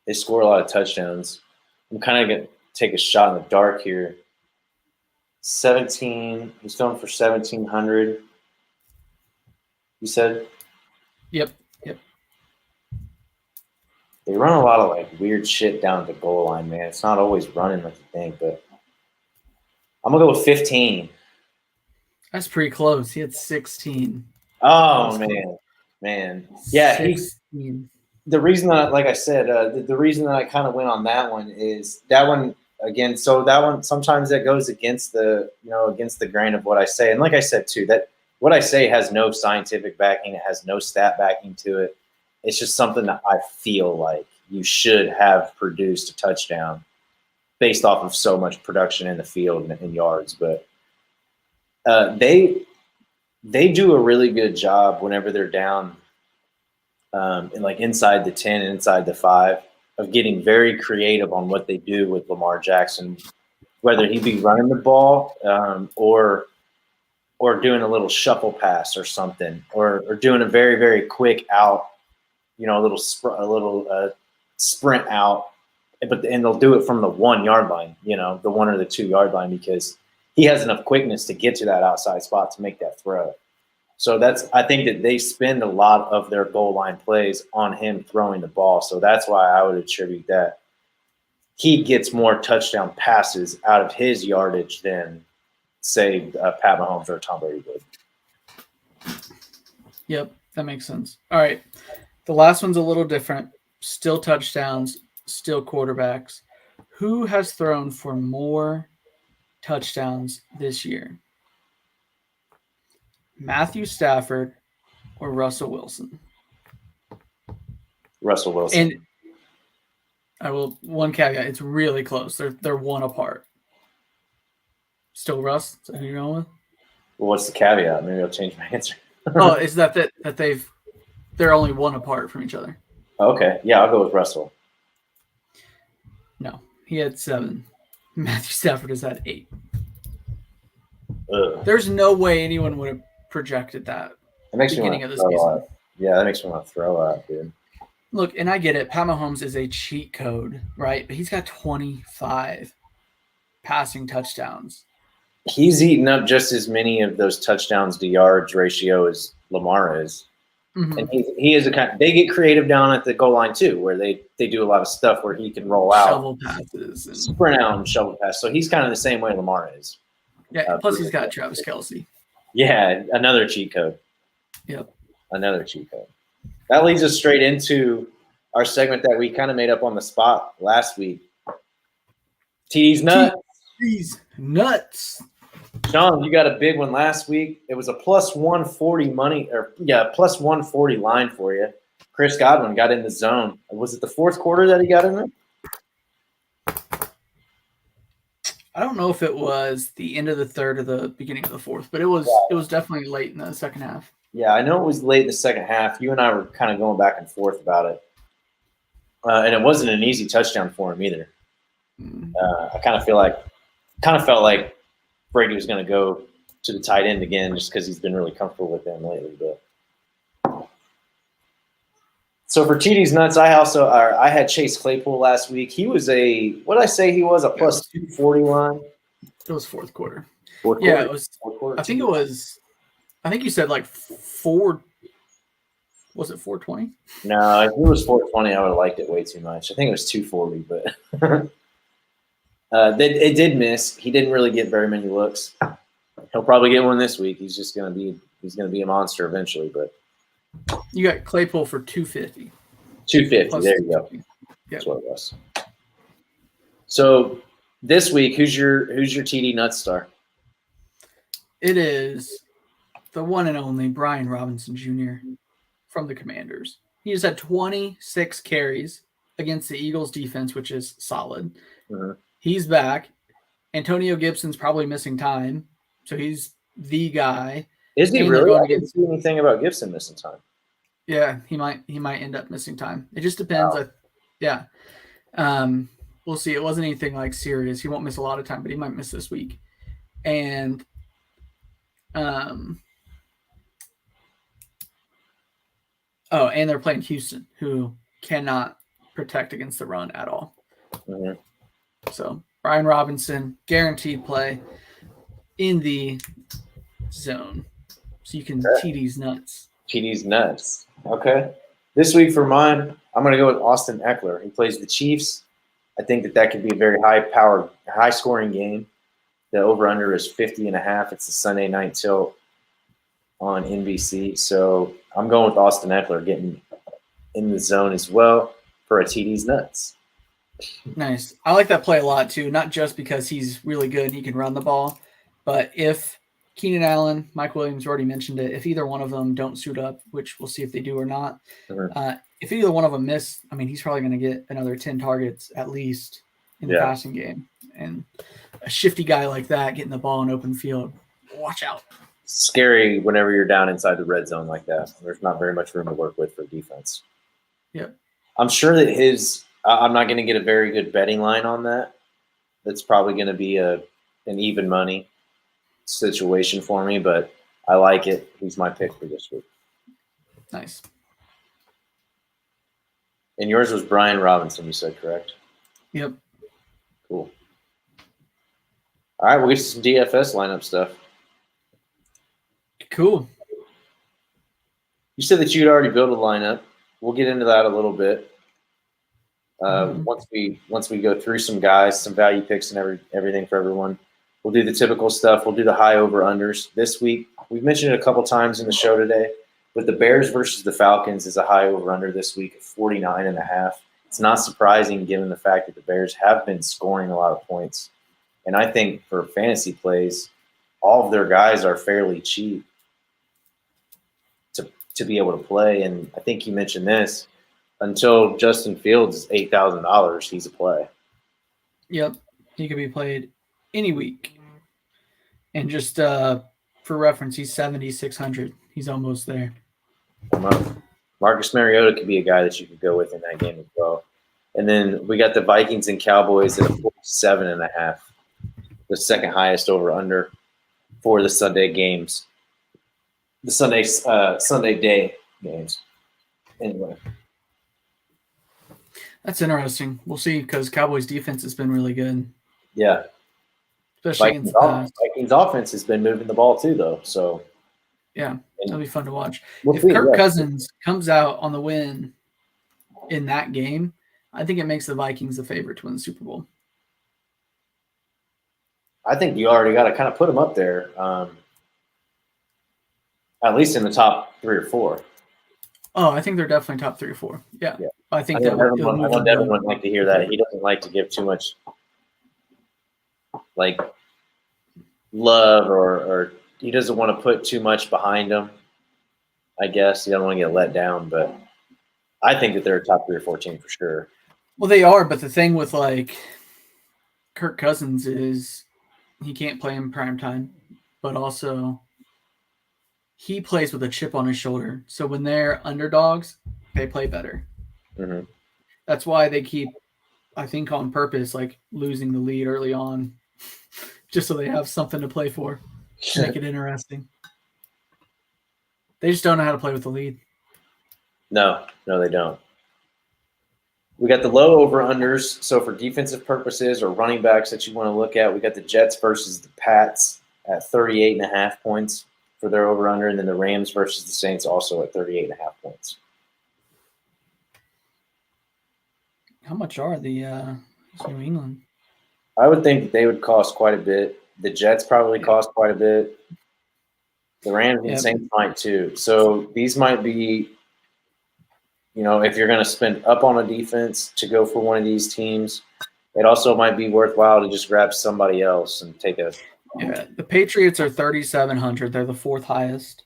They score a lot of touchdowns. I'm kind of going to take a shot in the dark here. 17. He's going for 1,700. You said? Yep. They run a lot of like weird shit down the goal line, man. It's not always running like you think, but I'm gonna go with 15. That's pretty close. He had 16. Oh man. Yeah, 16. The reason that, like I said, the reason that I kind of went on that one is that one again. So that one sometimes that goes against the grain of what I say, and like I said too, that what I say has no scientific backing. It has no stat backing to it. It's just something that I feel like you should have produced a touchdown based off of so much production in the field and in yards. But they do a really good job whenever they're down and like inside the 10 and inside the 5 of getting very creative on what they do with Lamar Jackson, whether he be running the ball or doing a little shuffle pass or something, or doing a very, very quick out, a little sprint out, and they'll do it from the 1 yard line, the 1 or the 2 yard line, because he has enough quickness to get to that outside spot to make that throw. So I think that they spend a lot of their goal line plays on him throwing the ball. So that's why I would attribute that he gets more touchdown passes out of his yardage than, say, Pat Mahomes or Tom Brady would. Yep, that makes sense. All right. The last one's a little different. Still touchdowns, still quarterbacks. Who has thrown for more touchdowns this year? Matthew Stafford or Russell Wilson? Russell Wilson. And I will one caveat, it's really close. They're 1 apart. Still Russ? Is that who you're going with? Well, what's the caveat? Maybe I'll change my answer. Oh, is that they're only 1 apart from each other? Okay. Yeah, I'll go with Russell. No, he had 7. Matthew Stafford has had 8. Ugh. There's no way anyone would have projected that. That makes me want to throw up. Yeah, that makes me want to throw up, dude. Look, and I get it. Pat Mahomes is a cheat code, right? But he's got 25 passing touchdowns. He's eaten up just as many of those touchdowns to yards ratio as Lamar is. Mm-hmm. And he is they get creative down at the goal line too, where they do a lot of stuff where he can roll out, shovel passes, and sprint out and shovel pass. So he's kind of the same way Lamar is. Yeah, plus he's got Travis Kelce. Yeah, another cheat code. Yep. Another cheat code. That leads us straight into our segment that we kind of made up on the spot last week. TD's nuts. TD's nuts. Sean, you got a big one last week. It was a plus 140 plus 140 line for you. Chris Godwin got in the zone. Was it the 4th quarter that he got in there? I don't know if it was the end of the 3rd or the beginning of the 4th, but it was definitely late in the second half. Yeah, I know it was late in the second half. You and I were kind of going back and forth about it. And it wasn't an easy touchdown for him either. I kind of felt like Brady was going to go to the tight end again just because he's been really comfortable with them lately. But so for TD's nuts, I had Chase Claypool last week. He was a plus 240 line. It was fourth quarter. Fourth Yeah, quarter? it was. Fourth quarter, I think it was. I think you said like 4. Was it 4:20? No, if it was 4:20, I would have liked it way too much. I think it was 2:40, but it did miss. He didn't really get very many looks. He'll probably get one this week. He's gonna be a monster eventually. But You got Claypool for 250. 250. There you go. Yep. That's what it was. So this week, who's your TD Nut star? It is the one and only Brian Robinson Jr. from the Commanders. He has had 26 carries against the Eagles defense, which is solid. Mm-hmm. He's back. Antonio Gibson's probably missing time, so he's the guy. Is he really? I didn't see anything about Gibson missing time. Yeah, he might end up missing time. It just depends. Wow. We'll see. It wasn't anything like serious. He won't miss a lot of time, but he might miss this week. And and they're playing Houston, who cannot protect against the run at all. Mm-hmm. So Brian Robinson, guaranteed play in the zone. So you can TD's nuts. TD's nuts. Okay. This week for mine, I'm going to go with Austin Eckler. He plays the Chiefs. I think that could be a very high-scoring game. The over-under is 50.5. It's a Sunday night tilt on NBC. So I'm going with Austin Eckler getting in the zone as well for a TD's nuts. Nice. I like that play a lot too, not just because he's really good and he can run the ball, but if Keenan Allen, Mike Williams already mentioned it, if either one of them don't suit up, which we'll see if they do or not, if either one of them miss, I mean, he's probably going to get another 10 targets at least in the passing game. And a shifty guy like that getting the ball in open field, watch out. Scary whenever you're down inside the red zone like that. There's not very much room to work with for defense. Yep. I'm sure that I'm not going to get a very good betting line on that. That's probably going to be an even money situation for me, but I like it. He's my pick for this week. Nice. And yours was Brian Robinson, you said, correct? Yep. Cool. All right, we'll get to some DFS lineup stuff. Cool. You said that you'd already built a lineup. We'll get into that a little bit. Once we go through some guys, some value picks and everything for everyone. We'll do the typical stuff. We'll do the high over-unders. This week, we've mentioned it a couple times in the show today, but the Bears versus the Falcons is a high over-under this week at 49.5. It's not surprising given the fact that the Bears have been scoring a lot of points. And I think for fantasy plays, all of their guys are fairly cheap to be able to play. And I think you mentioned this. Until Justin Fields is $8,000, he's a play. Yep. He could be played any week. And just for reference, he's 7,600. He's almost there. Marcus Mariota could be a guy that you could go with in that game as well. And then we got the Vikings and Cowboys at 47.5, the second highest over under for the Sunday games, the Sunday day games. Anyway. That's interesting. We'll see because Cowboys defense has been really good. Yeah. Especially against Vikings offense has been moving the ball too, though. So yeah, that'll be fun to watch. We'll if Kirk Cousins comes out on the win in that game, I think it makes the Vikings the favorite to win the Super Bowl. I think you already got to kind of put them up there, at least in the top 3 or 4. Oh, I think they're definitely top 3 or 4. Yeah. I think I want everyone like to hear that. He doesn't like to give too much like love or he doesn't want to put too much behind him. I guess he doesn't want to get let down, but I think that they're a top 3 or 4 team for sure. Well, they are, but the thing with like Kirk Cousins is he can't play in prime time, but also he plays with a chip on his shoulder. So when they're underdogs, they play better. Mm-hmm. That's why they keep, I think on purpose, like losing the lead early on, just so they have something to play for, make it interesting. They just don't know how to play with the lead. No, they don't. We got the low over-unders. So for defensive purposes or running backs that you want to look at, we got the Jets versus the Pats at 38.5 points for their over-under, and then the Rams versus the Saints also at 38.5 points. How much are the New England? I would think that they would cost quite a bit. The Jets probably cost quite a bit. The Rams and Saints might too. So these might be, if you're going to spend up on a defense to go for one of these teams, it also might be worthwhile to just grab somebody else and take a. Yeah, the Patriots are 3,700. They're the fourth highest.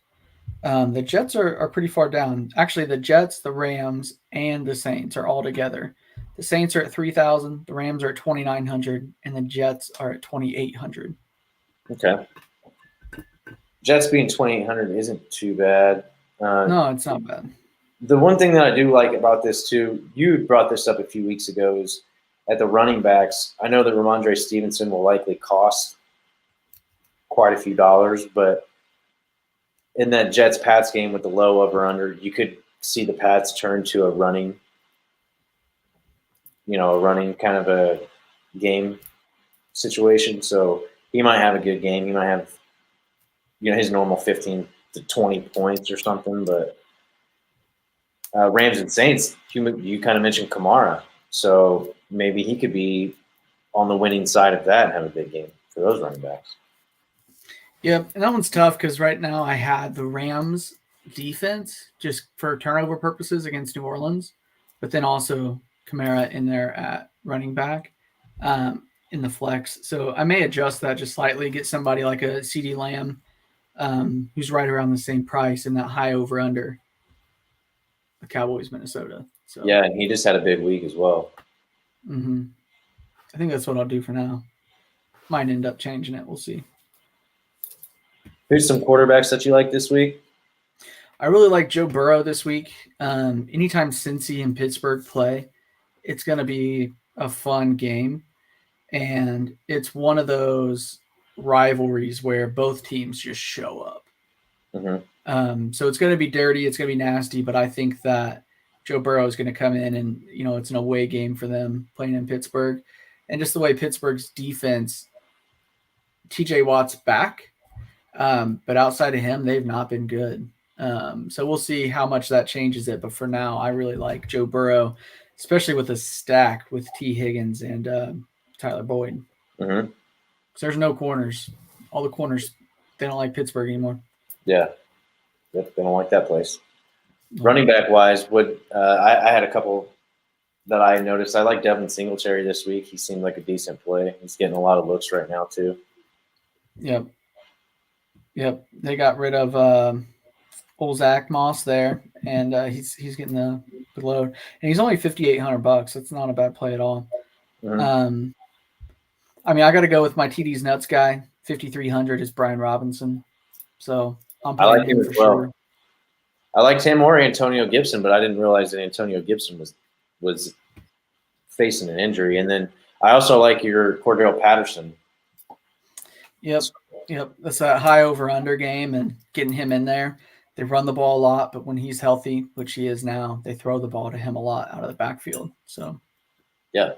The Jets are pretty far down. Actually, the Jets, the Rams, and the Saints are all together. The Saints are at 3,000. The Rams are at 2,900, and the Jets are at 2,800. Okay. Jets being 2,800 isn't too bad. No, it's not bad. The one thing that I do like about this too, you brought this up a few weeks ago, is at the running backs. I know that Ramondre Stevenson will likely cost quite a few dollars, but in that Jets-Pats game with the low over-under, you could see the Pats turn to a running kind of a game situation. So he might have a good game. He might have, his normal 15 to 20 points or something. But Rams and Saints, you kind of mentioned Kamara. So maybe he could be on the winning side of that and have a big game for those running backs. Yep, and that one's tough because right now I had the Rams defense just for turnover purposes against New Orleans, but then also Kamara in there at running back in the flex. So I may adjust that just slightly, get somebody like a CeeDee Lamb who's right around the same price in that high over-under, the Cowboys, Minnesota. So yeah, and he just had a big week as well. Mm-hmm. I think that's what I'll do for now. Might end up changing it. We'll see. Who's some quarterbacks that you like this week? I really like Joe Burrow this week. Anytime Cincy and Pittsburgh play, it's going to be a fun game. And it's one of those rivalries where both teams just show up. Mm-hmm. So it's going to be dirty. It's going to be nasty. But I think that Joe Burrow is going to come in and, it's an away game for them playing in Pittsburgh. And just the way Pittsburgh's defense, TJ Watt's back. But outside of him, they've not been good. So we'll see how much that changes it. But for now, I really like Joe Burrow, especially with a stack with T. Higgins and Tyler Boyd. Mm-hmm. So there's no corners. All the corners, they don't like Pittsburgh anymore. Yeah. Yep, they don't like that place. Running back wise, I had a couple that I noticed. I like Devin Singletary this week. He seemed like a decent play. He's getting a lot of looks right now too. Yep. They got rid of old Zach Moss there, and he's getting the load. And he's only $5,800. That's not a bad play at all. Mm-hmm. I got to go with my TD's nuts guy. 5,300 is Brian Robinson. So I'm playing him for sure. I liked him or Antonio Gibson, but I didn't realize that Antonio Gibson was facing an injury. And then I also like your Cordell Patterson. Yep. That's a high over-under game and getting him in there. They run the ball a lot, but when he's healthy, which he is now, they throw the ball to him a lot out of the backfield. So, yeah.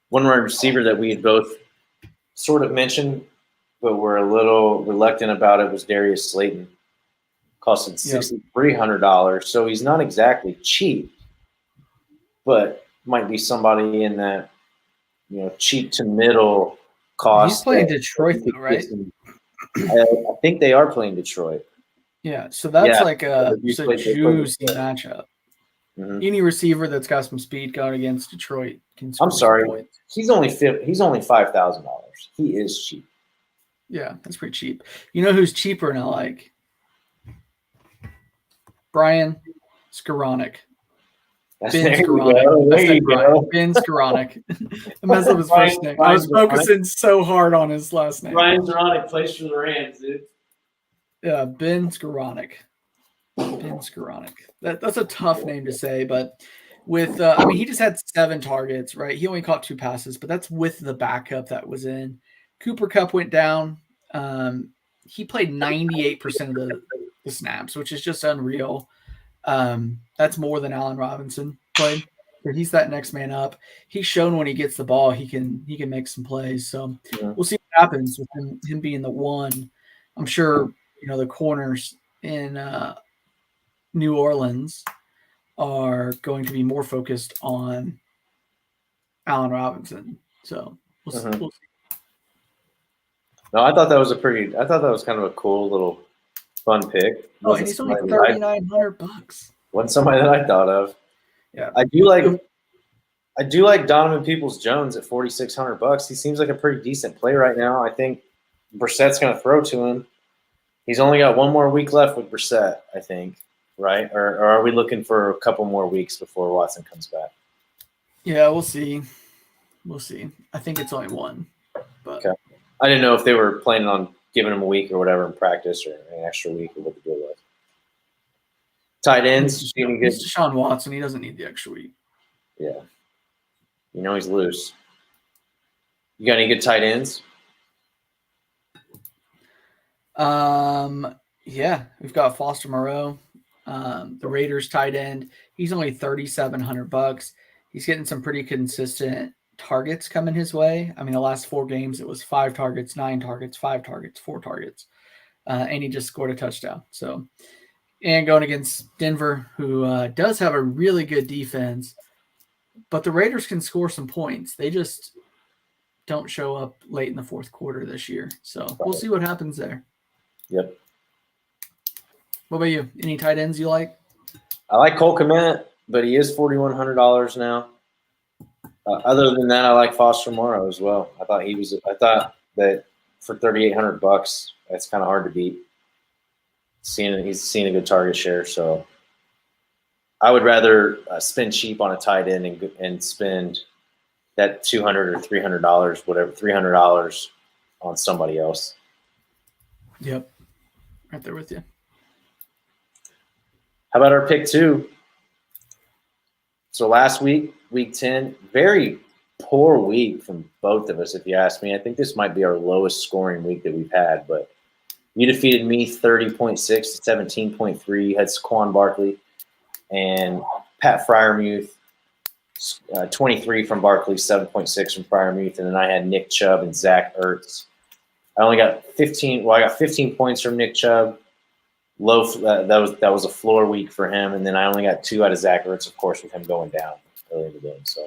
One more receiver that we had both sort of mentioned, but we're a little reluctant about it was Darius Slayton. Costed $6,300, so he's not exactly cheap, but might be somebody in that cheap to middle cost. He's playing Detroit, though, right? I think they are playing Detroit. Yeah, so that's like a juicy matchup. Mm-hmm. Any receiver that's got some speed going against Detroit can score. I'm sorry, he's only $5,000. He is cheap. Yeah, that's pretty cheap. You know who's cheaper and I like? Brian Skoranek. Ben Skoranek. Ben Skoranek. I messed up his first name. I was focusing so hard on his last name. Brian Skoranek plays for the Rams, dude. Yeah, Ben Skoranek. That's a tough name to say, but with he just had 7 targets, right? He only caught 2 passes, but that's with the backup that was in. Cooper Kupp went down. He played 98% of the snaps, which is just unreal. That's more than Allen Robinson played. He's that next man up. He's shown when he gets the ball, he can make some plays. So we'll see what happens with him being the one. I'm sure the corners in New Orleans are going to be more focused on Allen Robinson. So we'll see. No, I thought that was kind of a cool little fun pick. And he's only $3,900. Wasn't somebody that I thought of. Yeah, I do like Donovan Peoples-Jones at $4,600. He seems like a pretty decent play right now. I think Brissett's going to throw to him. He's only got one more week left with Brissett, I think, right? Or are we looking for a couple more weeks before Watson comes back? Yeah, we'll see. I think it's only one. But okay. I didn't know if they were planning on giving him a week or whatever in practice or an extra week or what the deal was. Tight ends. It's Deshaun Watson. He doesn't need the extra week. Yeah. He's loose. You got any good tight ends? Yeah, we've got Foster Moreau, the Raiders tight end. He's only $3,700. He's getting some pretty consistent targets coming his way. I mean, the last 4 games, it was 5 targets, 9 targets, 5 targets, 4 targets. And he just scored a touchdown. So, and going against Denver, who does have a really good defense, but the Raiders can score some points. They just don't show up late in the fourth quarter this year. So we'll see what happens there. Yep. What about you? Any tight ends you like? I like Cole Kmet, but he is $4,100 now. Other than that, I like Foster Moreau as well. I thought that for $3,800, that's kind of hard to beat. He's seeing a good target share, so I would rather spend cheap on a tight end and spend that $200 or $300, whatever, $300 on somebody else. Yep, right there with you. How about our pick 2? So last week, week 10, very poor week from both of us, if you ask me. I think this might be our lowest scoring week that we've had, but you defeated me 30.6 to 17.3. You had Saquon Barkley and Pat Freiermuth, 23 from Barkley, 7.6 from Freiermuth, and then I had Nick Chubb and Zach Ertz. I only got 15. Well, I got 15 points from Nick Chubb. That was a floor week for him, and then I only got 2 out of Zach Ertz, of course, with him going down early in the game. So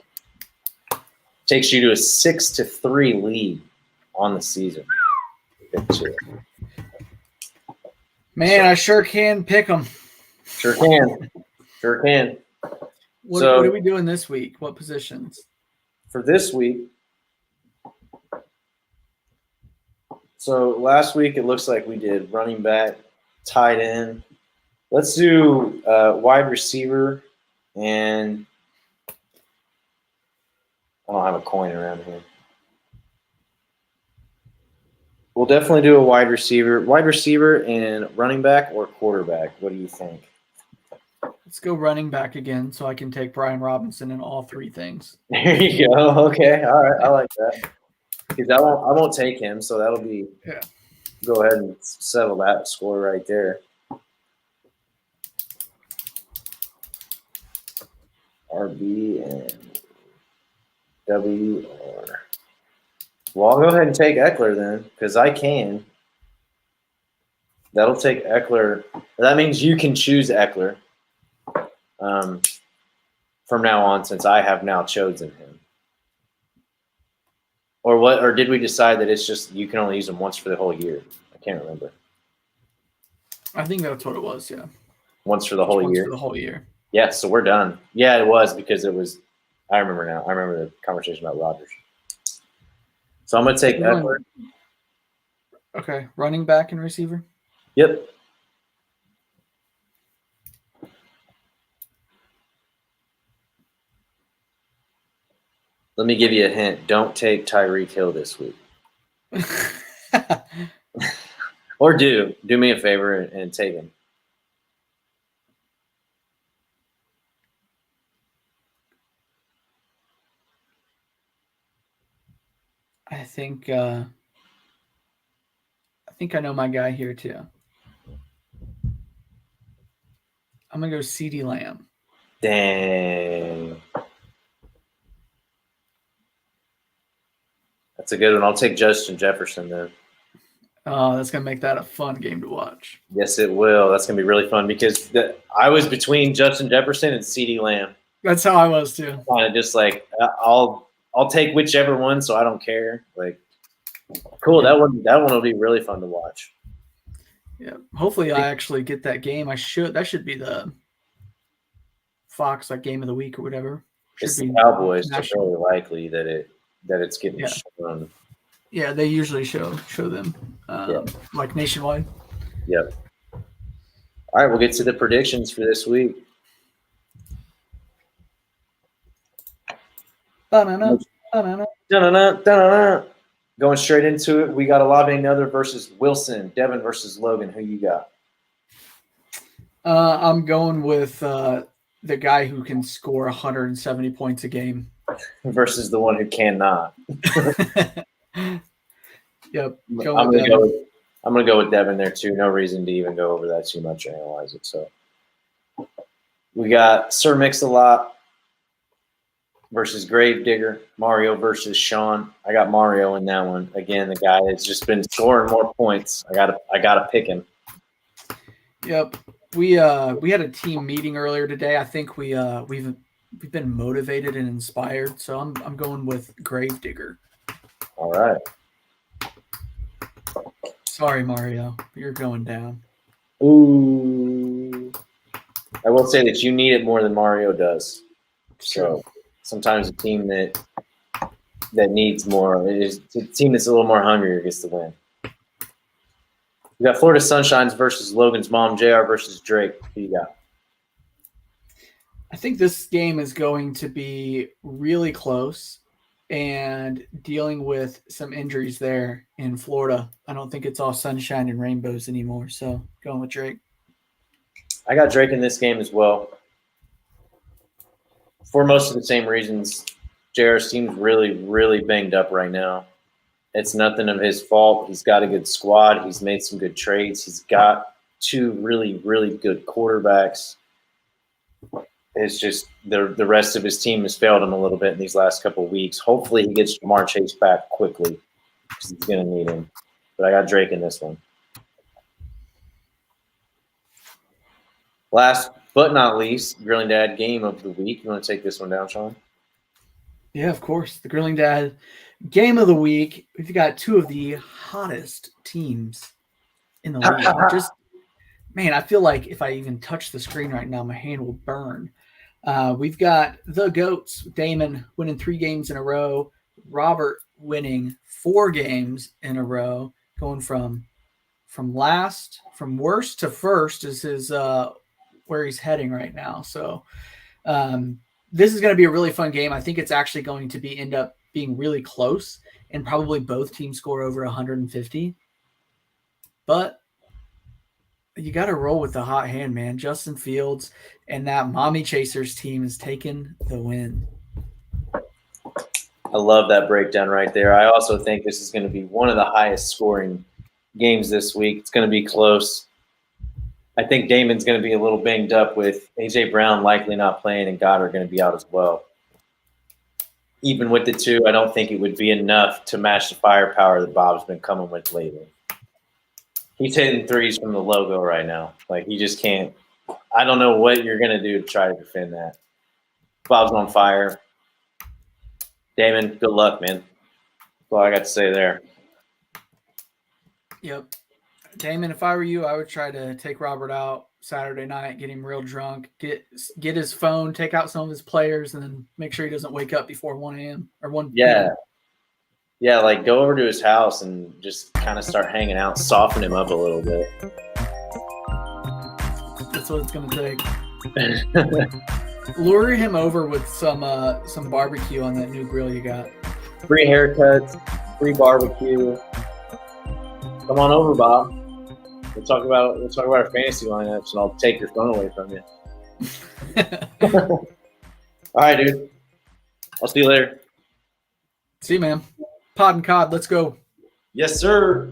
takes you to a 6-3 lead on the season. Man, I sure can pick them. Sure can. What are we doing this week? What positions? For this week, so last week it looks like we did running back, tight end. Let's do wide receiver, and I don't have a coin around here. We'll definitely do a wide receiver and running back or quarterback. What do you think? Let's go running back again so I can take Brian Robinson in all 3 things. There you go. Okay. All right. I like that. Because I won't take him, so that'll be Go ahead and settle that score right there. RB and WR. Well, I'll go ahead and take Eckler then, because I can. That'll take Eckler. That means you can choose Eckler from now on, since I have now chosen him. Or what? Or did we decide that it's just you can only use him once for the whole year? I can't remember. I think that's what it was. Yeah. Once for the whole year. For the whole year. Yeah. So we're done. Yeah, it was because it was. I remember now. I remember the conversation about Rodgers. So I'm gonna take Eckler. Okay, running back and receiver. Yep. Let me give you a hint. Don't take Tyreek Hill this week. Or do me a favor and take him. I think I know my guy here too. I'm gonna go CeeDee Lamb. Dang. That's a good one. I'll take Justin Jefferson then. That's gonna make that a fun game to watch. Yes, it will. That's gonna be really fun because I was between Justin Jefferson and CeeDee Lamb. That's how I was too. Kind of just like I'll take whichever one, so I don't care. Like, cool. That one will be really fun to watch. Yeah. Hopefully, I actually get that game. That should be the Fox game of the week or whatever. It's the Cowboys. It's really likely that it's getting shown. Yeah, they usually show them like nationwide. Yep. All right, we'll get to the predictions for this week. Going straight into it, we got Olave Another versus Wilson. Devin versus Logan. Who you got? I'm going with the guy who can score 170 points a game versus the one who cannot. Yep. I'm gonna go with Devin there too. No reason to even go over that too much or analyze it. So we got Sir Mix-a-Lot versus Gravedigger. Mario versus Sean. I got Mario in that one. Again, the guy that's just been scoring more points. I gotta pick him. Yep. We had a team meeting earlier today. I think we've been motivated and inspired. So I'm going with Gravedigger. All right. Sorry, Mario, you're going down. Ooh. I will say that you need it more than Mario does. So sometimes a team that needs more is a team that's a little more hungrier gets the win. We got Florida Sunshines versus Logan's mom, JR versus Drake. Who you got? I think this game is going to be really close and dealing with some injuries there in Florida. I don't think it's all sunshine and rainbows anymore. So going with Drake. I got Drake in this game as well. For most of the same reasons. JR seems really, really banged up right now. It's nothing of his fault. He's got a good squad. He's made some good trades. He's got two really, really good quarterbacks. It's just the rest of his team has failed him a little bit in these last couple of weeks. Hopefully he gets Ja'Marr Chase back quickly because he's going to need him. But I got Drake in this one. Last but not least, Grilling Dad game of the week. You want to take this one down, Sean? Yeah, of course. The Grilling Dad game of the week. We've got two of the hottest teams in the league. Just, man, I feel like if I even touch the screen right now, my hand will burn. We've got the GOATs, Damon winning 3 games in a row, Robert winning 4 games in a row, going from worst to first is his where he's heading right now. So this is going to be a really fun game. I think it's actually going to end up being really close and probably both teams score over 150. But you got to roll with the hot hand, man. Justin Fields and that Mommy Chasers team is taking the win. I love that breakdown right there. I also think this is going to be one of the highest scoring games this week. It's going to be close. I think Damon's going to be a little banged up with A.J. Brown likely not playing and Goddard going to be out as well. Even with the two, I don't think it would be enough to match the firepower that Bob's been coming with lately. He's hitting threes from the logo right now. Like, he just can't. I don't know what you're going to do to try to defend that. Bob's on fire. Damon, good luck, man. That's all I got to say there. Yep. Damon, if I were you, I would try to take Robert out Saturday night, get him real drunk, get his phone, take out some of his players, and then make sure he doesn't wake up before 1 a.m. or 1 p.m. Yeah, like go over to his house and just kind of start hanging out, soften him up a little bit. That's what it's going to take. Lure him over with some barbecue on that new grill you got. Free haircuts, free barbecue. Come on over, Bob. We'll talk about our fantasy lineups, and I'll take your phone away from you. All right, dude. I'll see you later. See you, man. Pod and Cod, let's go. Yes, sir.